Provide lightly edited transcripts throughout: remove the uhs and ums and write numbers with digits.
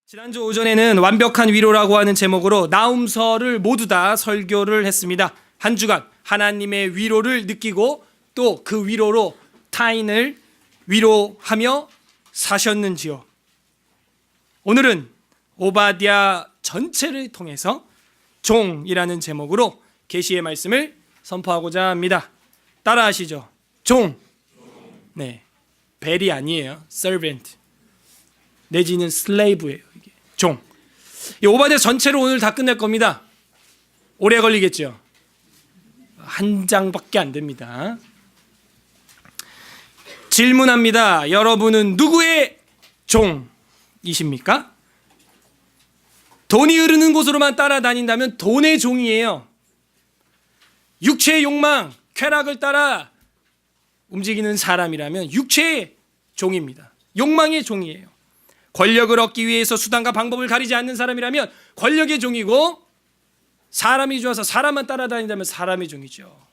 지난주 오전에는 완벽한 위로라고 하는 제목으로 나훔서를 모두 다 설교를 했습니다. 한 주간 하나님의 위로를 느끼고 또 그 위로로 타인을 위로하며 사셨는지요. 오늘은 오바댜 전체를 통해서 종이라는 제목으로 계시의 말씀을 선포하고자 합니다. 따라하시죠. 종. 네, 벨이 아니에요. servant. 내지는 슬레이브예요. 이게 종. 이 오바댜 전체로 오늘 다 끝낼 겁니다. 오래 걸리겠죠. 한 장밖에 안 됩니다. 질문합니다. 여러분은 누구의 종이십니까? 돈이 흐르는 곳으로만 따라다닌다면 돈의 종이에요. 육체의 욕망, 쾌락을 따라 움직이는 사람이라면 육체의 종입니다. 욕망의 종이에요. 권력을 얻기 위해서 수단과 방법을 가리지 않는 사람이라면 권력의 종이고, 사람이 좋아서 사람만 따라다닌다면 사람의 종이죠.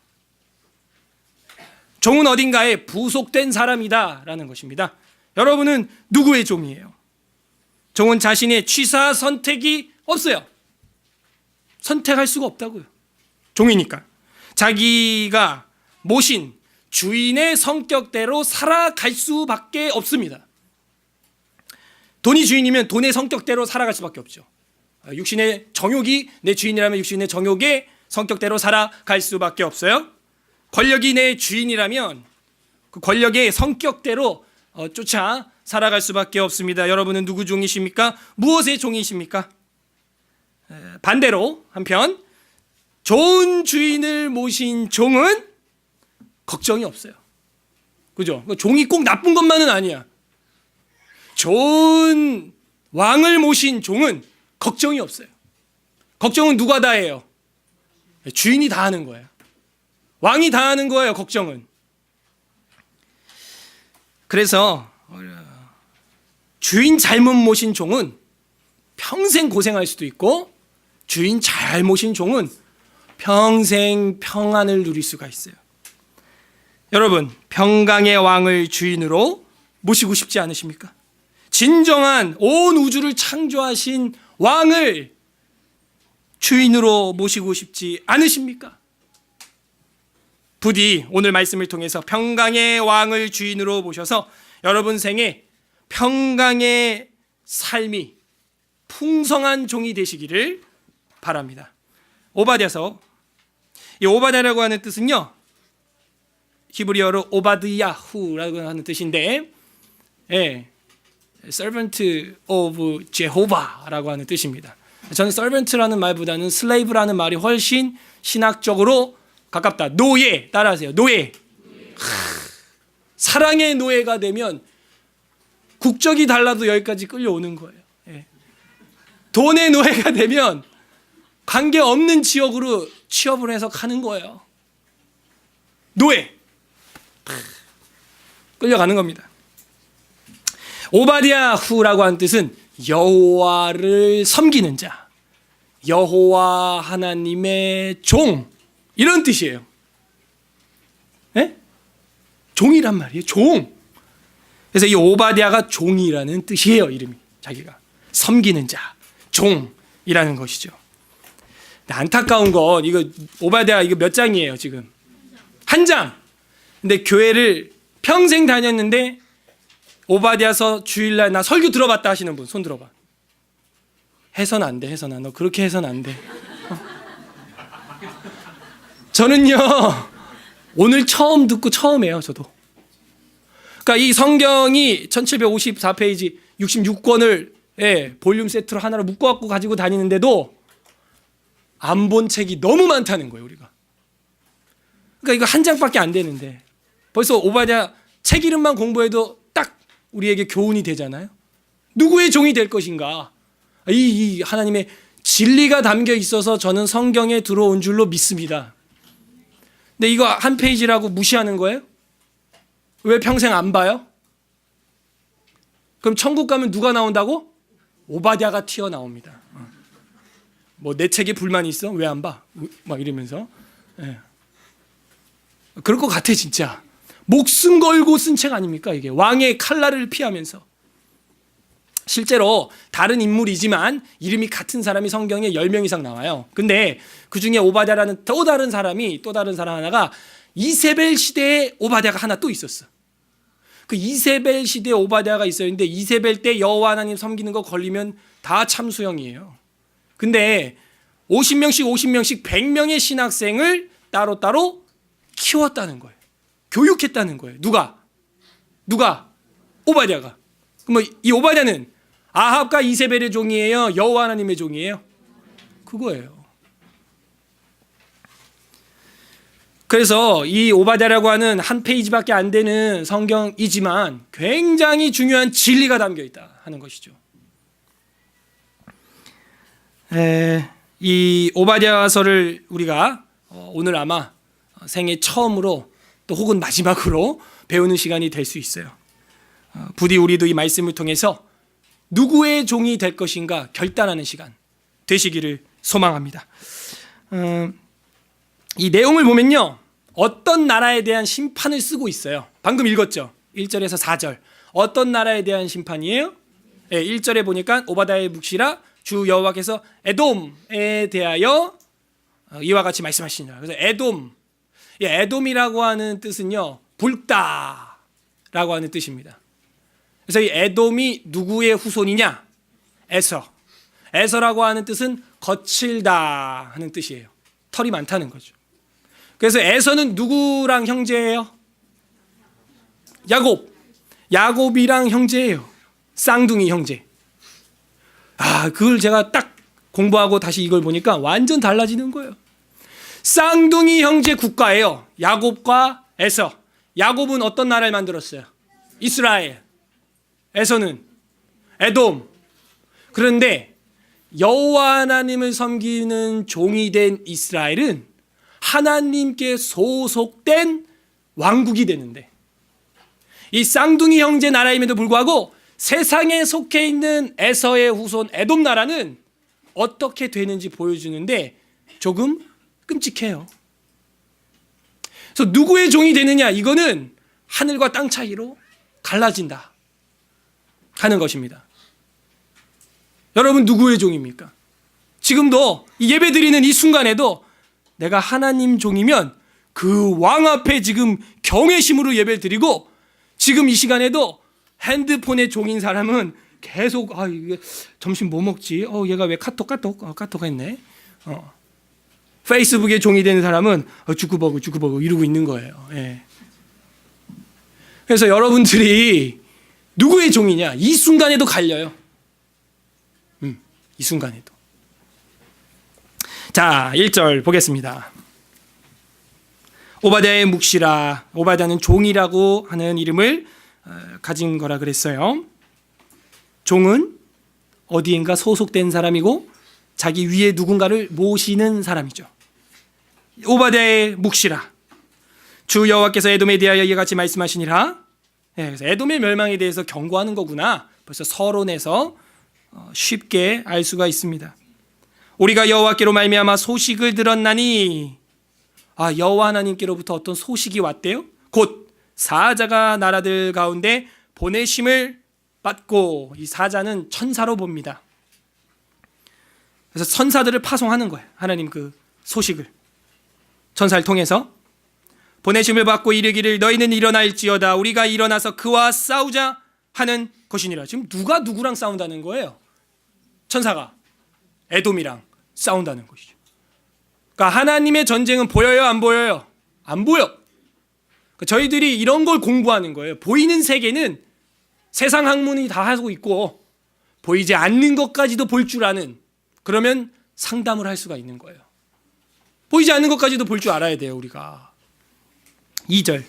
종은 어딘가에 부속된 사람이다라는 것입니다. 여러분은 누구의 종이에요? 종은 자신의 취사 선택이 없어요. 선택할 수가 없다고요. 종이니까. 자기가 모신 주인의 성격대로 살아갈 수밖에 없습니다. 돈이 주인이면 돈의 성격대로 살아갈 수밖에 없죠. 육신의 정욕이 내 주인이라면 육신의 정욕의 성격대로 살아갈 수밖에 없어요. 권력이 내 주인이라면 그 권력의 성격대로 쫓아 살아갈 수밖에 없습니다. 여러분은 누구 종이십니까? 무엇의 종이십니까? 반대로 한편 좋은 주인을 모신 종은 걱정이 없어요. 그죠? 종이 꼭 나쁜 것만은 아니야. 좋은 왕을 모신 종은 걱정이 없어요. 걱정은 누가 다 해요? 주인이 다 하는 거예요. 왕이 다 하는 거예요, 걱정은. 그래서 주인 잘못 모신 종은 평생 고생할 수도 있고, 주인 잘 모신 종은 평생 평안을 누릴 수가 있어요. 여러분, 평강의 왕을 주인으로 모시고 싶지 않으십니까? 진정한 온 우주를 창조하신 왕을 주인으로 모시고 싶지 않으십니까? 부디 오늘 말씀을 통해서 평강의 왕을 주인으로 모셔서 여러분 생에 평강의 삶이 풍성한 종이 되시기를 바랍니다. 오바댜서, 이 오바댜라고 하는 뜻은요, 히브리어로 오바드야후라고 하는 뜻인데, servant of Jehovah라고 하는 뜻입니다. 저는 servant라는 말보다는 slave라는 말이 훨씬 신학적으로 가깝다. 노예, 따라하세요. 노예. 사랑의 노예가 되면 국적이 달라도 여기까지 끌려오는 거예요. 돈의 노예가 되면 관계없는 지역으로 취업을 해서 가는 거예요. 노예. 끌려가는 겁니다. 오바댜후라고 하는 뜻은 여호와를 섬기는 자, 여호와 하나님의 종, 이런 뜻이에요. 네? 종이란 말이에요. 종. 그래서 이 오바댜가 종이라는 뜻이에요. 이름이. 자기가 섬기는 자, 종이라는 것이죠. 안타까운 건 이거 오바댜 이거 몇 장이에요 지금? 한 장. 근데 교회를 평생 다녔는데 오바댜서 주일날 나 설교 들어봤다 하시는 분 손 들어봐. 해선 안 돼. 해선 안. 너 그렇게 해선 안 돼. 저는요 오늘 처음 듣고 처음 해요. 저도. 그러니까 이 성경이 1754페이지 66권을 볼륨 세트로 하나로 묶어갖고 가지고 다니는데도 안 본 책이 너무 많다는 거예요. 우리가. 그러니까 이거 한 장밖에 안 되는데 벌써 오바댜 책 이름만 공부해도 딱 우리에게 교훈이 되잖아요. 누구의 종이 될 것인가. 이 하나님의 진리가 담겨 있어서 저는 성경에 들어온 줄로 믿습니다. 근데 이거 한 페이지라고 무시하는 거예요? 왜 평생 안 봐요? 그럼 천국 가면 누가 나온다고? 오바댜가 튀어나옵니다. 뭐 내 책에 불만이 있어? 왜 안 봐? 막 이러면서. 그럴 것 같아 진짜. 목숨 걸고 쓴 책 아닙니까 이게. 왕의 칼날을 피하면서. 실제로 다른 인물이지만 이름이 같은 사람이 성경에 10명 이상 나와요. 근데 그 중에 오바댜라는 또 다른 사람 하나가 이세벨 시대에 오바댜가 하나 또 있었어. 그 이세벨 시대에 오바댜가 있었는데 이세벨 때 여호와 하나님 섬기는 거 걸리면 다 참수형이에요. 근데 50명씩 100명의 신학생을 따로따로 키웠다는 거예요. 교육했다는 거예요. 누가? 오바댜가. 그럼 이 오바댜는 아합과 이세벨의 종이에요? 여호와 하나님의 종이에요? 그거예요. 그래서 이 오바댜라고 하는 한 페이지밖에 안 되는 성경이지만 굉장히 중요한 진리가 담겨 있다 하는 것이죠. 이 오바댜서를 우리가 오늘 아마 생애 처음으로 또 혹은 마지막으로 배우는 시간이 될 수 있어요. 부디 우리도 이 말씀을 통해서 누구의 종이 될 것인가 결단하는 시간 되시기를 소망합니다. 이 내용을 보면요, 어떤 나라에 대한 심판을 쓰고 있어요. 방금 읽었죠? 1절에서 4절. 어떤 나라에 대한 심판이에요? 네, 1절에 보니까 오바댜의 묵시라 주 여호와께서 에돔에 대하여 이와 같이 말씀하시니라. 그래서 에돔이라고 하는 뜻은요, 붉다라고 하는 뜻입니다. 그래서 이 에돔이 누구의 후손이냐? 에서라고 하는 뜻은 거칠다 하는 뜻이에요. 털이 많다는 거죠. 그래서 에서는 누구랑 형제예요? 야곱이랑 형제예요. 쌍둥이 형제. 그걸 제가 딱 공부하고 다시 이걸 보니까 완전 달라지는 거예요. 쌍둥이 형제 국가예요. 야곱과 에서. 야곱은 어떤 나라를 만들었어요? 이스라엘. 에서는 에돔. 그런데 여호와 하나님을 섬기는 종이 된 이스라엘은 하나님께 소속된 왕국이 되는데, 이 쌍둥이 형제 나라임에도 불구하고 세상에 속해 있는 에서의 후손 에돔 나라는 어떻게 되는지 보여주는데 조금 끔찍해요. 그래서 누구의 종이 되느냐, 이거는 하늘과 땅 차이로 갈라진다 하는 것입니다. 여러분, 누구의 종입니까? 지금도 이 예배 드리는 이 순간에도 내가 하나님 종이면 그 왕 앞에 지금 경외심으로 예배를 드리고, 지금 이 시간에도 핸드폰의 종인 사람은 계속 이게 점심 뭐 먹지? 얘가 왜 카톡 했네. 페이스북의 종이 되는 사람은 주크버그 이러고 있는 거예요. 예. 그래서 여러분들이 누구의 종이냐? 이 순간에도 갈려요. 이 순간에도. 자, 1절 보겠습니다. 오바댜의 묵시라. 오바댜는 종이라고 하는 이름을 가진 거라 그랬어요. 종은 어디인가 소속된 사람이고 자기 위에 누군가를 모시는 사람이죠. 오바댜의 묵시라. 주 여호와께서 에돔에 대하여 이와 같이 말씀하시니라. 그래서 에돔의 멸망에 대해서 경고하는 거구나. 벌써 서론에서 쉽게 알 수가 있습니다. 우리가 여호와께로 말미암아 소식을 들었나니, 여호와 하나님께로부터 어떤 소식이 왔대요. 곧 사자가 나라들 가운데 보내심을 받고, 이 사자는 천사로 봅니다. 그래서 천사들을 파송하는 거예요. 하나님 그 소식을 천사를 통해서 보내심을 받고 이르기를 너희는 일어날지어다. 우리가 일어나서 그와 싸우자 하는 것이니라. 지금 누가 누구랑 싸운다는 거예요? 천사가 에돔이랑 싸운다는 것이죠. 그러니까 하나님의 전쟁은 보여요, 안 보여요? 안 보여. 그러니까 저희들이 이런 걸 공부하는 거예요. 보이는 세계는 세상 학문이 다 하고 있고 보이지 않는 것까지도 볼 줄 아는, 그러면 상담을 할 수가 있는 거예요. 보이지 않는 것까지도 볼 줄 알아야 돼요, 우리가. 2절.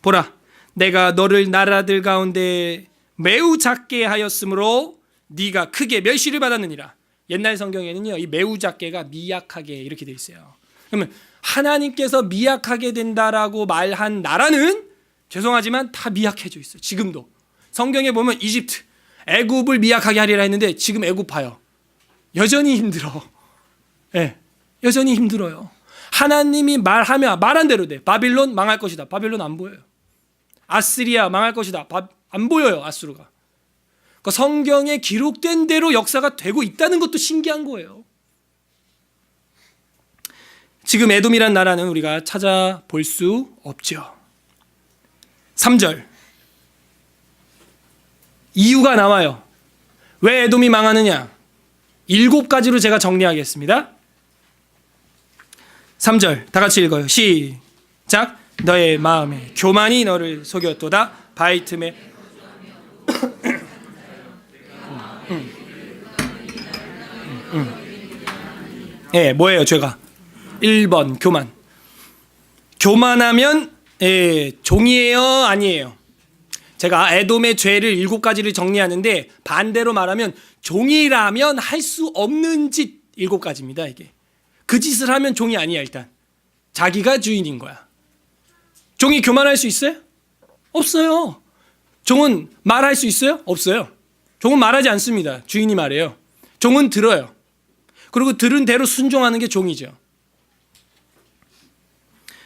보라, 내가 너를 나라들 가운데 매우 작게 하였으므로 네가 크게 멸시를 받았느니라. 옛날 성경에는요, 이 매우 작게가 미약하게 이렇게 돼 있어요. 그러면 하나님께서 미약하게 된다라고 말한 나라는 죄송하지만 다 미약해져 있어요. 지금도 성경에 보면 이집트, 애굽을 미약하게 하리라 했는데 지금 애굽 봐요. 여전히 힘들어. 네, 여전히 힘들어요. 하나님이 말하면 말한 대로 돼. 바빌론 망할 것이다. 바빌론 안 보여요. 아스리아 망할 것이다. 안 보여요. 아수르가. 그러니까 성경에 기록된 대로 역사가 되고 있다는 것도 신기한 거예요. 지금 에돔이란 나라는 우리가 찾아볼 수 없죠. 3절 이유가 나와요. 왜 에돔이 망하느냐? 7가지로 제가 정리하겠습니다. 3절 다 같이 읽어요. 시작. 너의 마음에 교만이 너를 속였도다. 바위 틈에 예, 뭐예요 죄가? 1번 교만. 교만하면 종이에요 아니에요? 제가 에돔의 죄를 7가지를 정리하는데 반대로 말하면 종이라면 할 수 없는 짓 7가지입니다. 이게 그 짓을 하면 종이 아니야. 일단 자기가 주인인 거야. 종이 교만할 수 있어요? 없어요. 종은 말할 수 있어요? 없어요. 종은 말하지 않습니다. 주인이 말해요. 종은 들어요. 그리고 들은 대로 순종하는 게 종이죠.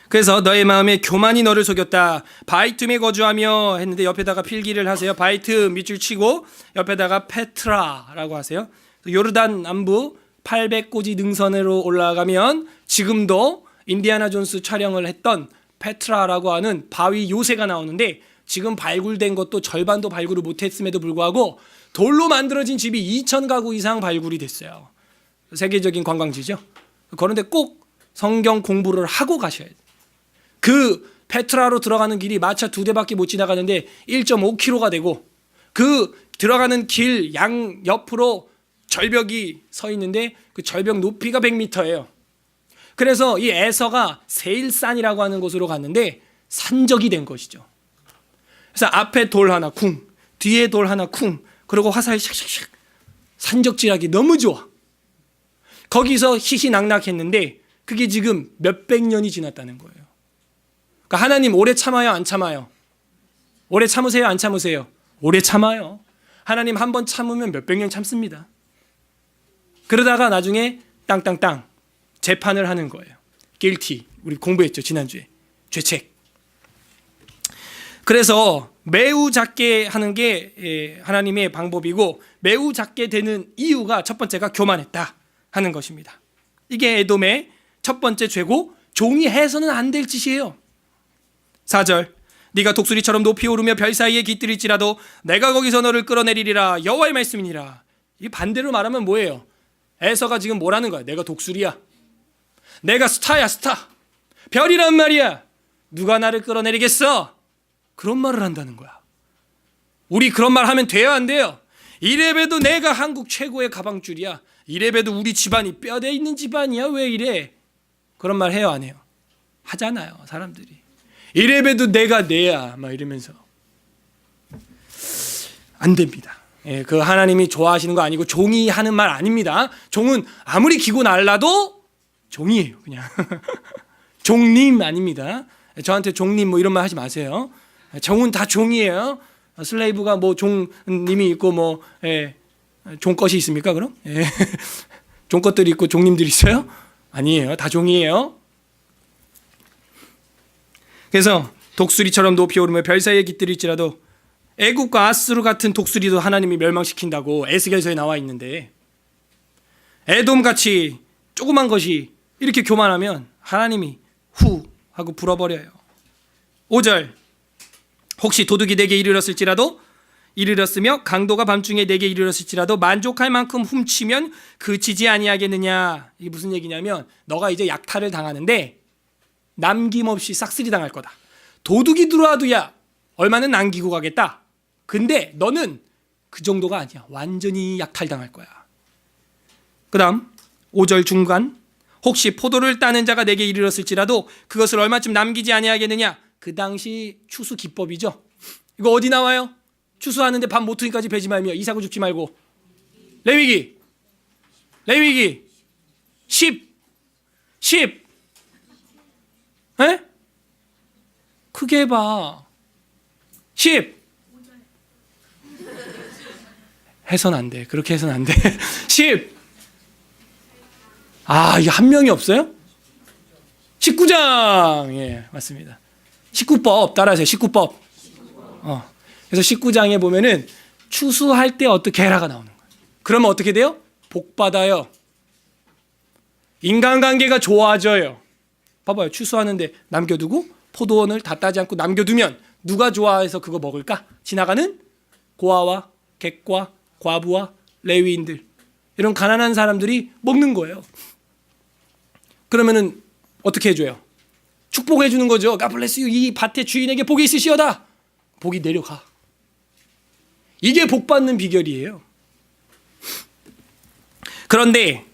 그래서 너의 마음에 교만이 너를 속였다. 바이툼에 거주하며 했는데 옆에다가 필기를 하세요. 바이툼 밑줄 치고 옆에다가 페트라라고 하세요. 요르단 남부 800고지 능선으로 올라가면 지금도 인디아나 존스 촬영을 했던 페트라라고 하는 바위 요새가 나오는데 지금 발굴된 것도 절반도 발굴을 못했음에도 불구하고 돌로 만들어진 집이 2,000가구 이상 발굴이 됐어요. 세계적인 관광지죠. 그런데 꼭 성경 공부를 하고 가셔야 돼요. 그 페트라로 들어가는 길이 마차 2대밖에 못 지나가는데 1.5km가 되고 그 들어가는 길 양 옆으로 절벽이 서 있는데 그 절벽 높이가 100m예요. 그래서 이 에서가 세일산이라고 하는 곳으로 갔는데 산적이 된 것이죠. 그래서 앞에 돌 하나 쿵, 뒤에 돌 하나 쿵, 그리고 화살 샥샥샥. 산적질하기 너무 좋아. 거기서 희희낙낙했는데 그게 지금 몇백 년이 지났다는 거예요. 그러니까 하나님 오래 참아요 안 참아요? 오래 참으세요 안 참으세요? 오래 참아요. 하나님 한 번 참으면 몇백 년 참습니다. 그러다가 나중에 땅땅땅 재판을 하는 거예요. guilty. 우리 공부했죠 지난주에. 죄책. 그래서 매우 작게 하는 게 하나님의 방법이고 매우 작게 되는 이유가 첫 번째가 교만했다 하는 것입니다. 이게 에돔의 첫 번째 죄고 종이 해서는 안 될 짓이에요. 4절 네가 독수리처럼 높이 오르며 별 사이에 깃들일지라도 내가 거기서 너를 끌어내리리라 여호와의 말씀이니라. 이 반대로 말하면 뭐예요? 에서가 지금 뭐라는 거야? 내가 독수리야. 내가 스타야 스타. 별이란 말이야. 누가 나를 끌어내리겠어? 그런 말을 한다는 거야. 우리 그런 말 하면 돼요 안 돼요? 이래봬도 내가 한국 최고의 가방줄이야. 이래봬도 우리 집안이 뼈대 있는 집안이야. 왜 이래? 그런 말 해요 안 해요? 하잖아요 사람들이. 이래봬도 내가 내야 막 이러면서. 안 됩니다. 그 하나님이 좋아하시는 거 아니고 종이 하는 말 아닙니다. 종은 아무리 기고 날라도 종이에요 그냥. 종님 아닙니다. 저한테 종님 뭐 이런 말 하지 마세요. 종은 다 종이에요. 슬레이브가 뭐 종님이 있고 뭐 종것이 있습니까 그럼? 종것들이 있고 종님들이 있어요? 아니에요. 다 종이에요. 그래서 독수리처럼 높이 오르며 별 사이에 깃들일지라도 애국과 아수르 같은 독수리도 하나님이 멸망시킨다고 에스겔서에 나와 있는데 에돔같이 조그만 것이 이렇게 교만하면 하나님이 후 하고 불어버려요. 5절 혹시 도둑이 내게 이르렀으며 강도가 밤중에 내게 이르렀을지라도 만족할 만큼 훔치면 그치지 아니하겠느냐. 이게 무슨 얘기냐면 너가 이제 약탈을 당하는데 남김없이 싹쓸이 당할 거다. 도둑이 들어와도 야 얼마는 남기고 가겠다. 근데 너는 그 정도가 아니야. 완전히 약탈당할 거야. 그 다음 5절 중간 혹시 포도를 따는 자가 내게 이르렀을지라도 그것을 얼마쯤 남기지 아니하겠느냐. 그 당시 추수 기법이죠. 이거 어디 나와요? 추수하는데 밤 모퉁이까지 베지 말며 이사고 죽지 말고. 레위기 10 에? 크게 해봐. 10 해선 안 돼. 그렇게 해선 안 돼. 10 이게 한 명이 없어요? 19장. 예, 맞습니다. 19법 따라하세요. 19법. 그래서 19장에 보면은 추수할 때 어떻게 해라가 나오는 거예요. 그러면 어떻게 돼요? 복 받아요. 인간관계가 좋아져요. 봐봐요. 추수하는데 남겨두고 포도원을 다 따지 않고 남겨두면 누가 좋아해서 그거 먹을까? 지나가는 고아와 객과 과부와 레위인들, 이런 가난한 사람들이 먹는 거예요. 그러면은 어떻게 해줘요? 축복해 주는 거죠. God bless you. 이 밭의 주인에게 복이 있으시어다. 복이 내려가. 이게 복 받는 비결이에요. 그런데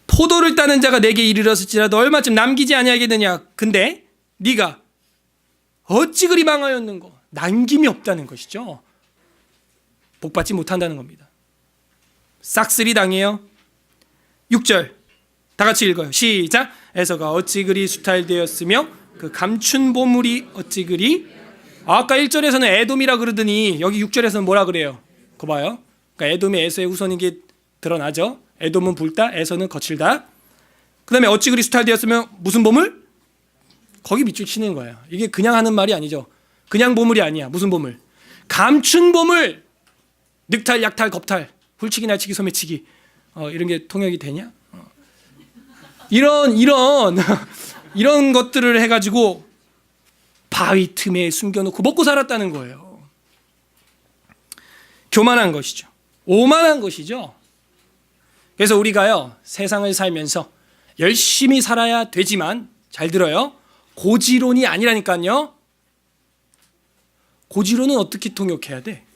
포도를 따는 자가 내게 이르렀을지라도 얼마쯤 남기지 아니하겠느냐. 근데 네가 어찌 그리 망하였는고. 남김이 없다는 것이죠. 복 받지 못한다는 겁니다. 싹쓸이 당해요. 6절 다 같이 읽어요. 시작. 에서가 어찌 그리 수탈되었으며 그 감춘 보물이 어찌 그리. 아까 1절에서는 에돔이라 그러더니 여기 6절에서는 뭐라 그래요? 그거 봐요. 그러니까 에돔이 에서의 후손인 게 드러나죠. 에돔은 붉다, 에서는 거칠다. 그 다음에 어찌 그리 수탈되었으면 무슨 보물? 거기 밑줄 치는 거예요. 이게 그냥 하는 말이 아니죠. 그냥 보물이 아니야. 무슨 보물? 감춘 보물. 늑탈, 약탈, 겁탈, 훌치기, 날치기, 소매치기, 이런 게 통역이 되냐? 이런 이런 것들을 해가지고 바위 틈에 숨겨놓고 먹고 살았다는 거예요. 교만한 것이죠. 오만한 것이죠. 그래서 우리가요, 세상을 살면서 열심히 살아야 되지만, 잘 들어요, 고지론이 아니라니까요. 고지론은 어떻게 통역해야 돼?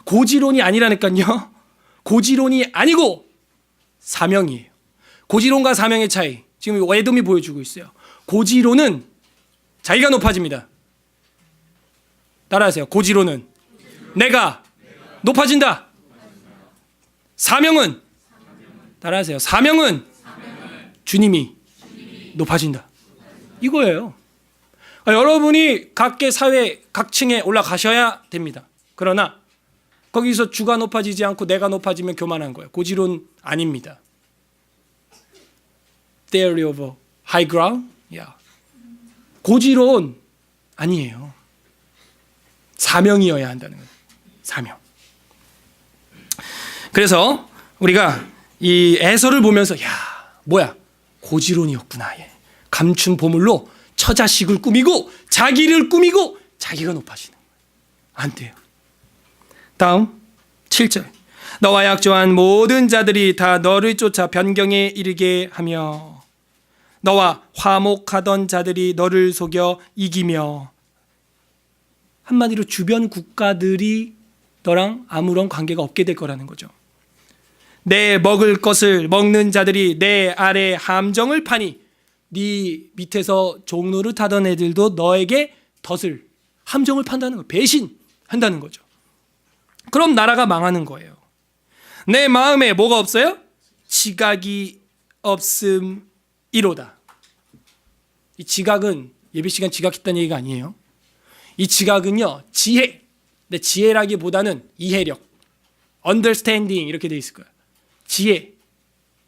고지론이 아니라니까요. 고지론이 아니고 사명이에요. 고지론과 사명의 차이, 지금 에돔이 보여주고 있어요. 고지론은 자기가 높아집니다. 따라하세요. 고지론은 내가 높아진다. 사명은, 따라하세요. 사명은 주님이 높아진다. 이거예요. 여러분이 각계 사회 각층에 올라가셔야 됩니다. 그러나 거기서 주가 높아지지 않고 내가 높아지면 교만한 거예요. 고지론 아닙니다. Theory of high ground? Yeah. 고지론 아니에요. 사명이어야 한다는 거예요. 사명. 그래서 우리가 이 에서를 보면서 야, 뭐야? 고지론이었구나. 예. 감춘 보물로 처자식을 꾸미고 자기를 꾸미고 자기가 높아지는 거예요. 안 돼요. 다음 7절. 너와 약조한 모든 자들이 다 너를 쫓아 변경에 이르게 하며 너와 화목하던 자들이 너를 속여 이기며. 한마디로 주변 국가들이 너랑 아무런 관계가 없게 될 거라는 거죠. 내 먹을 것을 먹는 자들이 내 아래 함정을 파니 네 밑에서 종로를 타던 애들도 너에게 덫을, 함정을 판다는 거예요. 배신한다는 거죠. 그럼 나라가 망하는 거예요. 내 마음에 뭐가 없어요? 지각이 없음이로다. 이 지각은 예배 시간 지각했다는 얘기가 아니에요. 이 지각은요, 지혜. 근데 지혜라기보다는 이해력, understanding 이렇게 돼 있을 거예요. 지혜,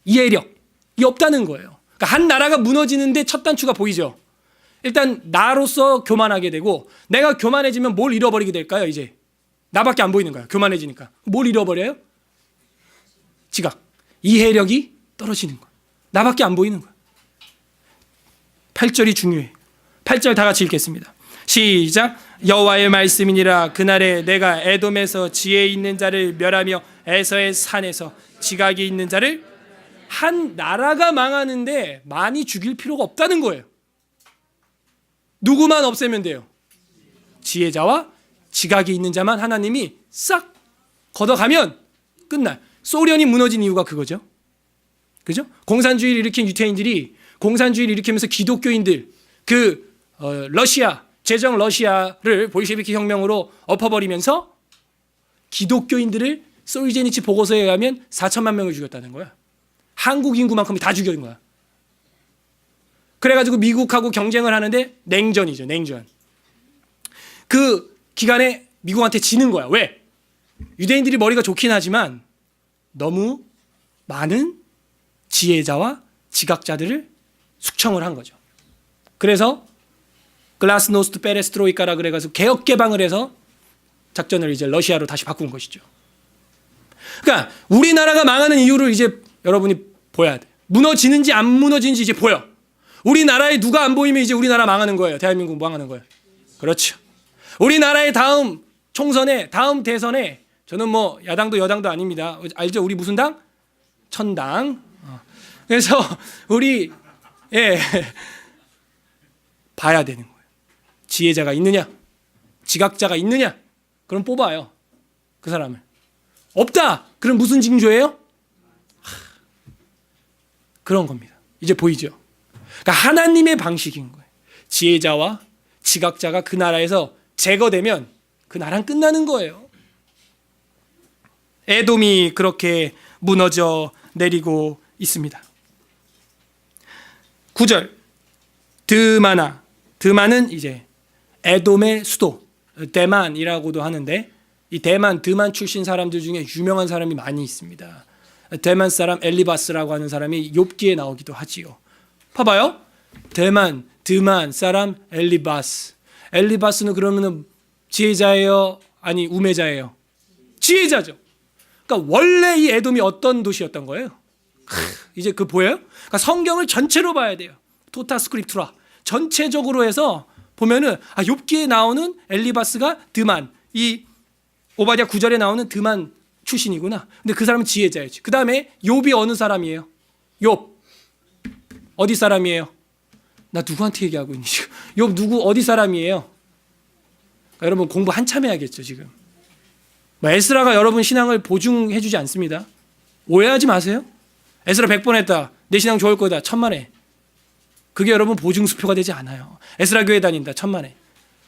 이해력이 없다는 거예요. 그러니까 한 나라가 무너지는데 첫 단추가 보이죠. 일단 나로서 교만하게 되고, 내가 교만해지면 뭘 잃어버리게 될까요? 이제 나밖에 안 보이는 거야. 교만해지니까 뭘 잃어버려요? 지각, 이해력이 떨어지는 거야. 나밖에 안 보이는 거야. 8절이 중요해. 8절 다 같이 읽겠습니다. 시작. 여호와의 말씀이니라. 그날에 내가 에돔에서 지혜 있는 자를 멸하며 에서의 산에서 지각이 있는 자를. 한 나라가 망하는데 많이 죽일 필요가 없다는 거예요. 누구만 없애면 돼요? 지혜자와 지각이 있는 자만 하나님이 싹 걷어가면 끝나요. 소련이 무너진 이유가 그거죠. 그죠? 공산주의를 일으킨 유태인들이 공산주의를 일으키면서 기독교인들, 러시아, 제정 러시아를 볼셰비키 혁명으로 엎어버리면서 기독교인들을 솔제니치 보고서에 의하면 4천만 명을 죽였다는 거야. 한국 인구만큼이 다 죽인 거야. 그래가지고 미국하고 경쟁을 하는데 냉전이죠. 냉전. 그 기간에 미국한테 지는 거야. 왜? 유대인들이 머리가 좋긴 하지만 너무 많은 지혜자와 지각자들을 숙청을 한 거죠. 그래서 글라스노스트 페레스트로이카라 그래가지고 개혁 개방을 해서 작전을 이제 러시아로 다시 바꾼 것이죠. 그러니까 우리나라가 망하는 이유를 이제 여러분이 보여야 돼. 무너지는지 안 무너지는지 이제 보여. 우리나라에 누가 안 보이면 이제 우리나라 망하는 거예요. 대한민국 망하는 거예요. 그렇죠. 우리나라의 다음 총선에, 다음 대선에, 저는 뭐 야당도 여당도 아닙니다. 알죠? 우리 무슨 당? 천당. 그래서 우리 봐야 되는 거예요. 지혜자가 있느냐, 지각자가 있느냐, 그럼 뽑아요. 그 사람을. 없다. 그럼 무슨 징조예요? 그런 겁니다. 이제 보이죠? 그러니까 하나님의 방식인 거예요. 지혜자와 지각자가 그 나라에서 제거되면 그 나라는 끝나는 거예요. 에돔이 그렇게 무너져 내리고 있습니다. 9절 드마나. 드만은 이제 에돔의 수도 대만이라고도 하는데, 이 대만, 드만 출신 사람들 중에 유명한 사람이 많이 있습니다. 대만 사람 엘리바스라고 하는 사람이 욥기에 나오기도 하지요. 봐봐요. 대만, 드만 사람 엘리바스. 엘리바스는 그러면은 지혜자예요? 아니 우매자예요? 지혜자죠. 그러니까 원래 이 에돔이 어떤 도시였던 거예요? 이제 그 보여요? 그러니까 성경을 전체로 봐야 돼요. 토타 스크립투라. 전체적으로 해서 보면은 욥기에 나오는 엘리바스가 드만, 이 오바댜 9절에 나오는 드만 출신이구나. 근데 그 사람은 지혜자였지. 그 다음에 욥이 어느 사람이에요? 욥 어디 사람이에요? 나 누구한테 얘기하고 있니 지금? 욥 누구 어디 사람이에요? 그러니까 여러분 공부 한참 해야겠죠 지금. 에스라가 여러분 신앙을 보증해주지 않습니다. 오해하지 마세요. 에스라 100번 했다. 내 신앙 좋을 거다. 천만에. 그게 여러분 보증수표가 되지 않아요. 에스라 교회 다닌다. 천만에.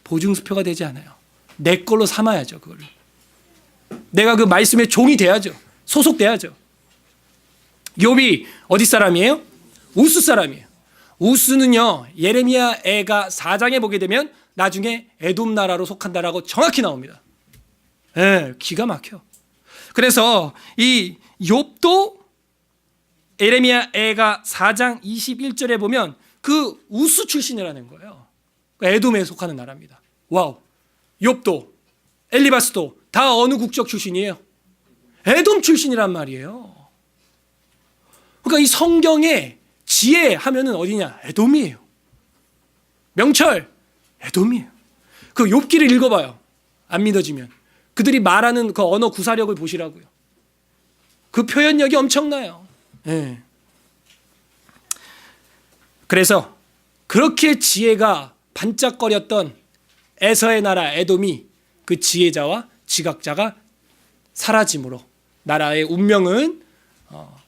보증수표가 되지 않아요. 내 걸로 삼아야죠. 그걸. 내가 그 말씀의 종이 돼야죠. 소속돼야죠. 욥이 어디 사람이에요? 우스 사람이에요. 우스는요, 예레미야 애가 4장에 보게 되면 나중에 에돔 나라로 속한다라고 정확히 나옵니다. 기가 막혀. 그래서 이 욥도 예레미야 애가 4장 21절에 보면 그 우스 출신이라는 거예요. 에돔에 속하는 나라입니다. 와우. 욥도 엘리바스도 다 어느 국적 출신이에요? 에돔 출신이란 말이에요. 그러니까 이 성경에 지혜 하면은 어디냐? 에돔이에요. 명철 에돔이에요. 그 욥기를 읽어봐요. 안 믿어지면 그들이 말하는 그 언어 구사력을 보시라고요. 그 표현력이 엄청나요. 그래서 그렇게 지혜가 반짝거렸던 에서의 나라 에돔이 그 지혜자와 지각자가 사라짐으로 나라의 운명은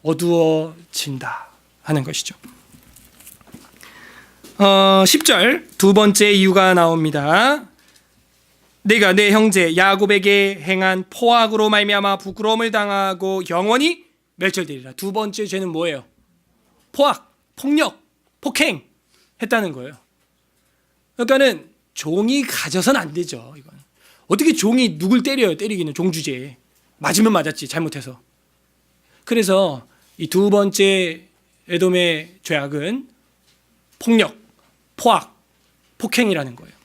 어두워진다 하는 것이죠. 10절 두 번째 이유가 나옵니다. 내가 내 형제 야곱에게 행한 포악으로 말미암아 부끄러움을 당하고 영원히 멸절되리라. 두 번째 죄는 뭐예요? 포악, 폭력, 폭행 했다는 거예요. 그러니까는 종이 가져서는 안 되죠. 이건 어떻게 종이 누굴 때려요? 때리기는 종주제. 맞으면 맞았지 잘못해서. 그래서 이 두 번째 에돔의 죄악은 폭력, 포악, 폭행이라는 거예요.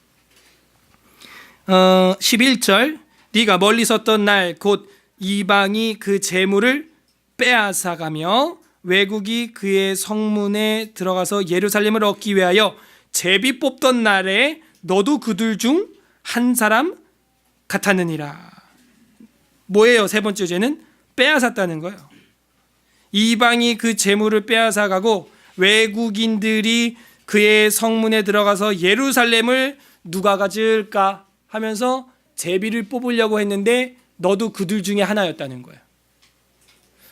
11절 네가 멀리 섰던 날 곧 이방이 그 재물을 빼앗아가며 외국이 그의 성문에 들어가서 예루살렘을 얻기 위하여 제비 뽑던 날에 너도 그들 중 한 사람 같았느니라. 뭐예요? 세 번째 죄는 빼앗았다는 거예요. 이방이 그 재물을 빼앗아가고 외국인들이 그의 성문에 들어가서 예루살렘을 누가 가질까 하면서 제비를 뽑으려고 했는데 너도 그들 중에 하나였다는 거예요.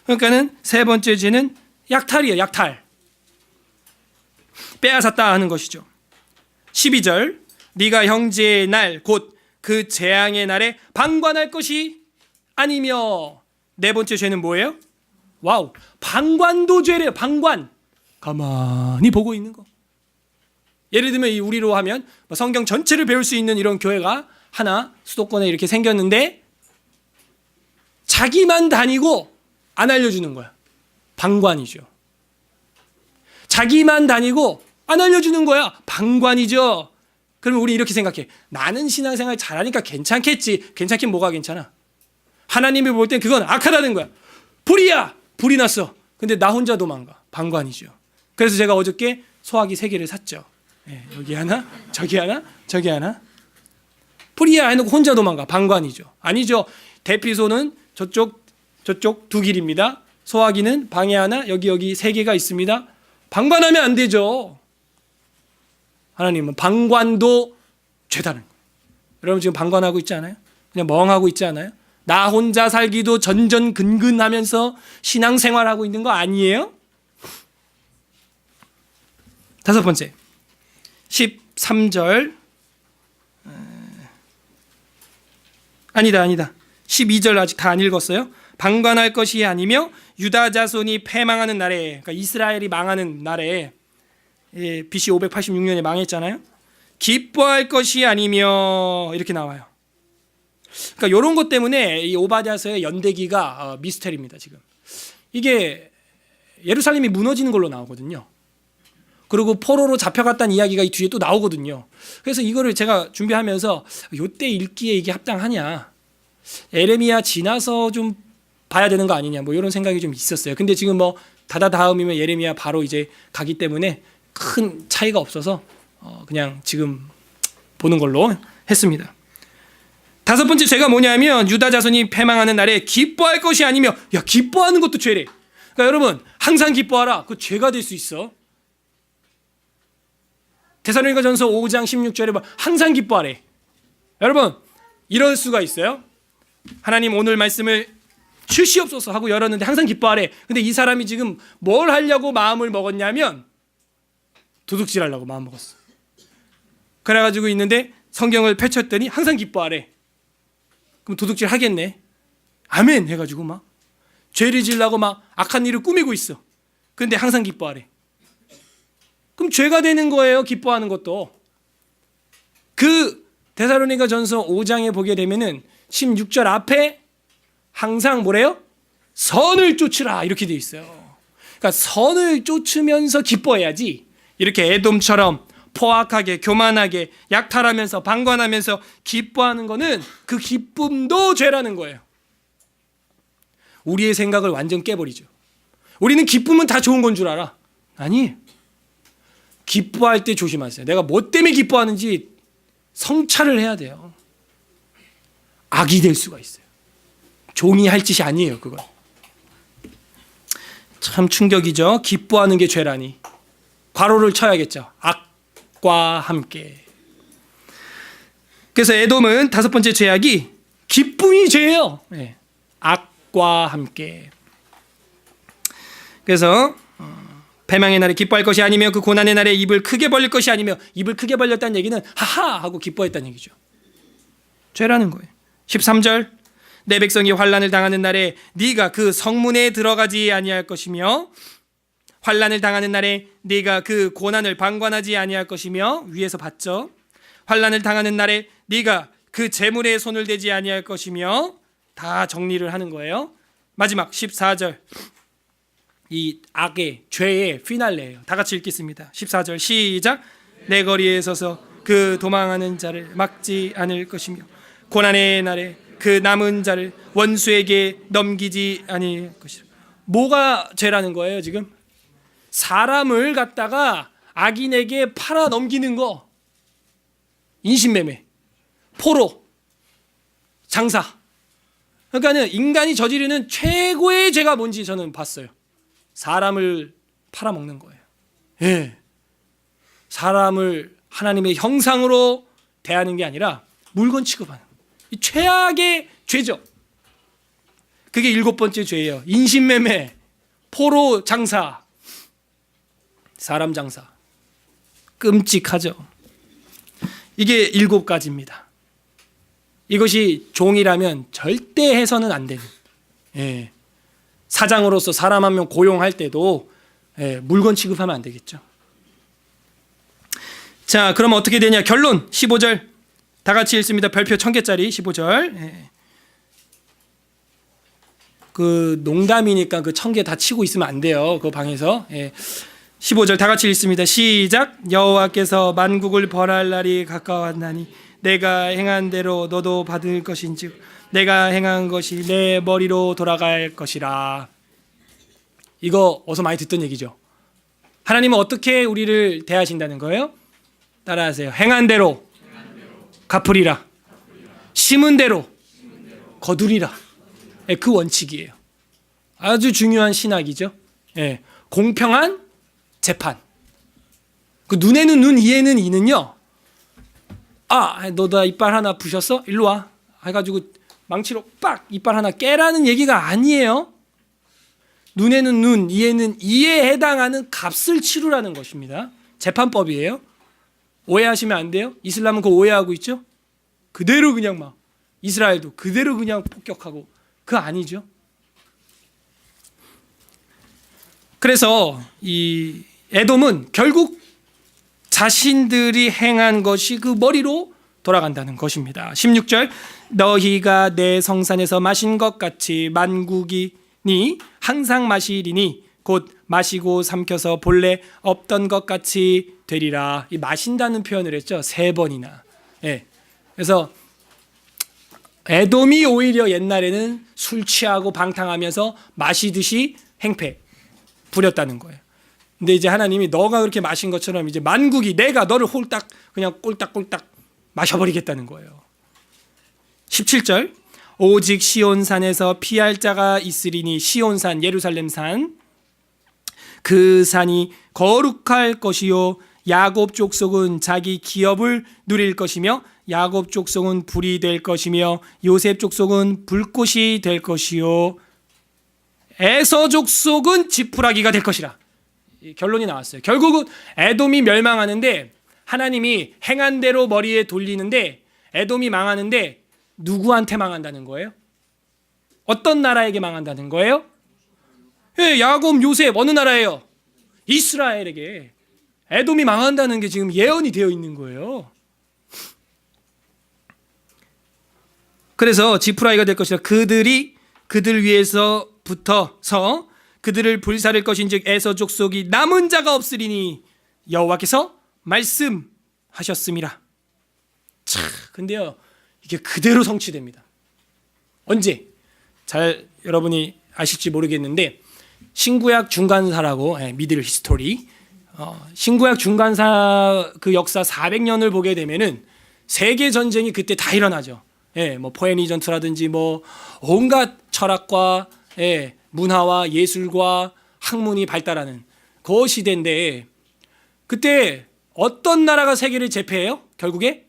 그러니까는 세 번째 죄는 약탈이에요. 약탈. 빼앗았다 하는 것이죠. 12절 네가 형제의 날 곧 그 재앙의 날에 방관할 것이 아니며. 네 번째 죄는 뭐예요? 와우, 방관도 죄래요. 방관. 가만히 보고 있는 거. 예를 들면 우리로 하면 성경 전체를 배울 수 있는 이런 교회가 하나 수도권에 이렇게 생겼는데 자기만 다니고 안 알려주는 거야. 방관이죠. 자기만 다니고 안 알려주는 거야. 방관이죠. 그러면 우리 이렇게 생각해. 나는 신앙생활 잘하니까 괜찮겠지. 괜찮긴 뭐가 괜찮아. 하나님이 볼 땐 그건 악하다는 거야. 불이야. 불이 났어. 근데 나 혼자 도망가. 방관이죠. 그래서 제가 어저께 소화기 3개를 샀죠. 예, 여기 하나, 저기 하나, 저기 하나. 불이야 해놓고 혼자 도망가. 방관이죠. 아니죠. 대피소는 저쪽 2길입니다. 소화기는 방에 하나, 여기 3개가 있습니다. 방관하면 안 되죠. 하나님은 방관도 죄다는 거예요. 여러분 지금 방관하고 있지 않아요? 그냥 멍하고 있지 않아요? 나 혼자 살기도 전전근근하면서 신앙생활하고 있는 거 아니에요? 5번째 13절 아니다 12절 아직 다 안 읽었어요. 방관할 것이 아니며 유다 자손이 패망하는 날에, 그러니까 이스라엘이 망하는 날에, BC 586년에 망했잖아요. 기뻐할 것이 아니며 이렇게 나와요. 그러니까 이런 것 때문에 이 오바댜서의 연대기가 미스터리입니다. 지금 이게 예루살렘이 무너지는 걸로 나오거든요. 그리고 포로로 잡혀갔다는 이야기가 이 뒤에 또 나오거든요. 그래서 이거를 제가 준비하면서 요때 읽기에 이게 합당하냐, 에레미야 지나서 좀 봐야 되는 거 아니냐, 뭐 이런 생각이 좀 있었어요. 근데 지금 뭐 다음이면 예레미야 바로 이제 가기 때문에 큰 차이가 없어서 그냥 지금 보는 걸로 했습니다. 5번째 죄가 뭐냐면 유다 자손이 패망하는 날에 기뻐할 것이 아니며, 야 기뻐하는 것도 죄래. 그러니까 여러분 항상 기뻐하라. 그거 죄가 될 수 있어. 데살로니가전서 5장 16절에 봐, 항상 기뻐하래. 여러분 이럴 수가 있어요? 하나님 오늘 말씀을 주시옵소서 하고 열었는데 항상 기뻐하래. 근데 이 사람이 지금 뭘 하려고 마음을 먹었냐면 도둑질 하려고 마음 먹었어. 그래가지고 있는데 성경을 펼쳤더니 항상 기뻐하래. 그럼 도둑질 하겠네. 아멘 해가지고 막 죄를 지으려고 막 악한 일을 꾸미고 있어. 근데 항상 기뻐하래. 그럼 죄가 되는 거예요. 기뻐하는 것도. 그 데살로니가전서 5장에 보게 되면은 16절 앞에 항상 뭐래요? 선을 쫓으라 이렇게 돼 있어요. 그러니까 선을 쫓으면서 기뻐해야지, 이렇게 에돔처럼 포악하게 교만하게 약탈하면서 방관하면서 기뻐하는 거는 그 기쁨도 죄라는 거예요. 우리의 생각을 완전 깨버리죠. 우리는 기쁨은 다 좋은 건 줄 알아. 아니, 기뻐할 때 조심하세요. 내가 뭐 때문에 기뻐하는지 성찰을 해야 돼요. 악이 될 수가 있어요. 종이 할 짓이 아니에요. 그건 참 충격이죠. 기뻐하는 게 죄라니. 괄호를 쳐야겠죠. 악과 함께. 그래서 에돔은 5번째 죄악이 기쁨이 죄예요. 네. 악과 함께. 그래서 패망의 날에 기뻐할 것이 아니며 그 고난의 날에 입을 크게 벌릴 것이 아니며, 입을 크게 벌렸다는 얘기는 하하 하고 기뻐했다는 얘기죠. 죄라는 거예요. 13절 내 백성이 환난을 당하는 날에 네가 그 성문에 들어가지 아니할 것이며, 환난을 당하는 날에 네가 그 고난을 방관하지 아니할 것이며, 위에서 봤죠. 환난을 당하는 날에 네가 그 재물에 손을 대지 아니할 것이며, 다 정리를 하는 거예요. 마지막 14절 이 악의 죄의 피날레예요. 다 같이 읽겠습니다. 14절 시작. 내 거리에 서서 그 도망하는 자를 막지 않을 것이며 고난의 날에 그 남은 자를 원수에게 넘기지 아니할 것이라. 뭐가 죄라는 거예요 지금? 사람을 갖다가 악인에게 팔아 넘기는 거, 인신매매, 포로, 장사. 그러니까는 인간이 저지르는 최고의 죄가 뭔지 저는 봤어요. 사람을 팔아먹는 거예요. 예. 사람을 하나님의 형상으로 대하는 게 아니라 물건 취급하는, 이 최악의 죄죠. 그게 7번째 죄예요. 인신매매, 포로 장사, 사람 장사. 끔찍하죠. 이게 7가지입니다. 이것이 종이라면 절대 해서는 안 되는, 예. 사장으로서 사람 한 명 고용할 때도 물건 취급하면 안 되겠죠. 자, 그럼 어떻게 되냐? 결론 15절 다 같이 읽습니다. 별표 1000개짜리 15절. 그 농담이니까 그 1000개 다 치고 있으면 안 돼요. 그 방에서. 15절 다 같이 읽습니다. 시작. 여호와께서 만국을 벌할 날이 가까웠나니 내가 행한 대로 너도 받을 것인즉 내가 행한 것이 내 머리로 돌아갈 것이라. 이거 어서 많이 듣던 얘기죠. 하나님은 어떻게 우리를 대하신다는 거예요? 따라하세요. 행한 대로 갚으리라. 심은 대로 거두리라. 그 원칙이에요. 아주 중요한 신학이죠. 공평한 재판. 그 눈에는 눈, 이에는 이는요. 너 나 이빨 하나 부셨어? 일로 와. 해가지고 망치로 빡 이빨 하나 깨라는 얘기가 아니에요. 눈에는 눈, 이에는 이에 해당하는 값을 치르라는 것입니다. 재판법이에요. 오해하시면 안 돼요. 이슬람은 그거 오해하고 있죠. 그대로 그냥 막 이스라엘도 그대로 그냥 폭격하고 그거 아니죠. 그래서 이 에돔은 결국 자신들이 행한 것이 그 머리로 돌아간다는 것입니다. 16절 너희가 내 성산에서 마신 것 같이 만국이니 항상 마시리니 곧 마시고 삼켜서 본래 없던 것 같이 되리라. 이 마신다는 표현을 했죠. 3번이나. 그래서 에돔이 오히려 옛날에는 술 취하고 방탕하면서 마시듯이 행패 부렸다는 거예요. 근데 이제 하나님이 너가 그렇게 마신 것처럼 이제 만국이 내가 너를 홀딱 그냥 꼴딱꼴딱 마셔버리겠다는 거예요. 17절 오직 시온산에서 피할 자가 있으리니 시온산 예루살렘산 그 산이 거룩할 것이요 야곱 족속은 자기 기업을 누릴 것이며 야곱 족속은 불이 될 것이며 요셉 족속은 불꽃이 될 것이요 에서 족속은 지푸라기가 될 것이라. 결론이 나왔어요. 결국은 에돔이 멸망하는데 하나님이 행한 대로 머리에 돌리는데 에돔이 망하는데 누구한테 망한다는 거예요? 어떤 나라에게 망한다는 거예요? 야곱, 요셉 어느 나라예요? 이스라엘에게 에돔이 망한다는 게 지금 예언이 되어 있는 거예요. 그래서 지푸라기가 될 것이라. 그들이 그들 위에서 붙어서 그들을 불사를 것인즉 에서 족속이 남은 자가 없으리니 여호와께서 말씀하셨습니다. 근데요 이게 그대로 성취됩니다. 언제? 잘 여러분이 아실지 모르겠는데 신구약 중간사라고 미들 히스토리 신구약 중간사 그 역사 400년을 보게 되면은 세계 전쟁이 그때 다 일어나죠. 뭐 포에니 전투라든지 뭐 온갖 철학과 문화와 예술과 학문이 발달하는 그 시대인데 그때 어떤 나라가 세계를 제패해요? 결국에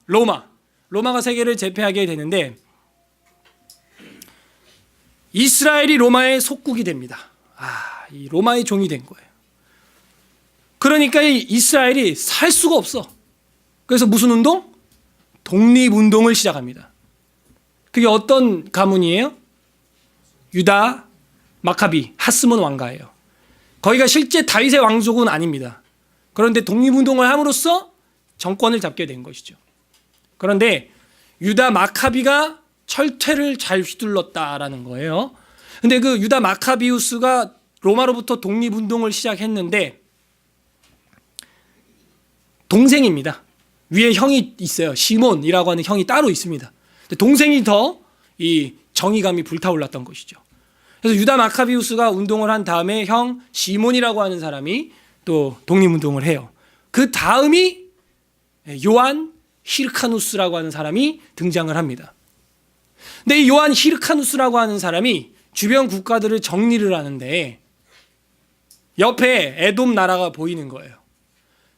로마가 세계를 제패하게 되는데 이스라엘이 로마의 속국이 됩니다. 이 로마의 종이 된 거예요. 그러니까 이 이스라엘이 살 수가 없어. 그래서 무슨 운동? 독립운동을 시작합니다. 그게 어떤 가문이에요? 유다 마카비 하스몬 왕가예요. 거기가 실제 다윗의 왕족은 아닙니다. 그런데 독립운동을 함으로써 정권을 잡게 된 것이죠. 그런데 유다 마카비가 철퇴를 잘 휘둘렀다라는 거예요. 근데 그 유다 마카비우스가 로마로부터 독립운동을 시작했는데 동생입니다. 위에 형이 있어요. 시몬이라고 하는 형이 따로 있습니다. 동생이 더 이 정의감이 불타올랐던 것이죠. 그래서 유다 마카비우스가 운동을 한 다음에 형 시몬이라고 하는 사람이 또 독립운동을 해요. 그 다음이 요한 히르카누스라고 하는 사람이 등장을 합니다. 근데 이 요한 히르카누스라고 하는 사람이 주변 국가들을 정리를 하는데 옆에 에돔 나라가 보이는 거예요.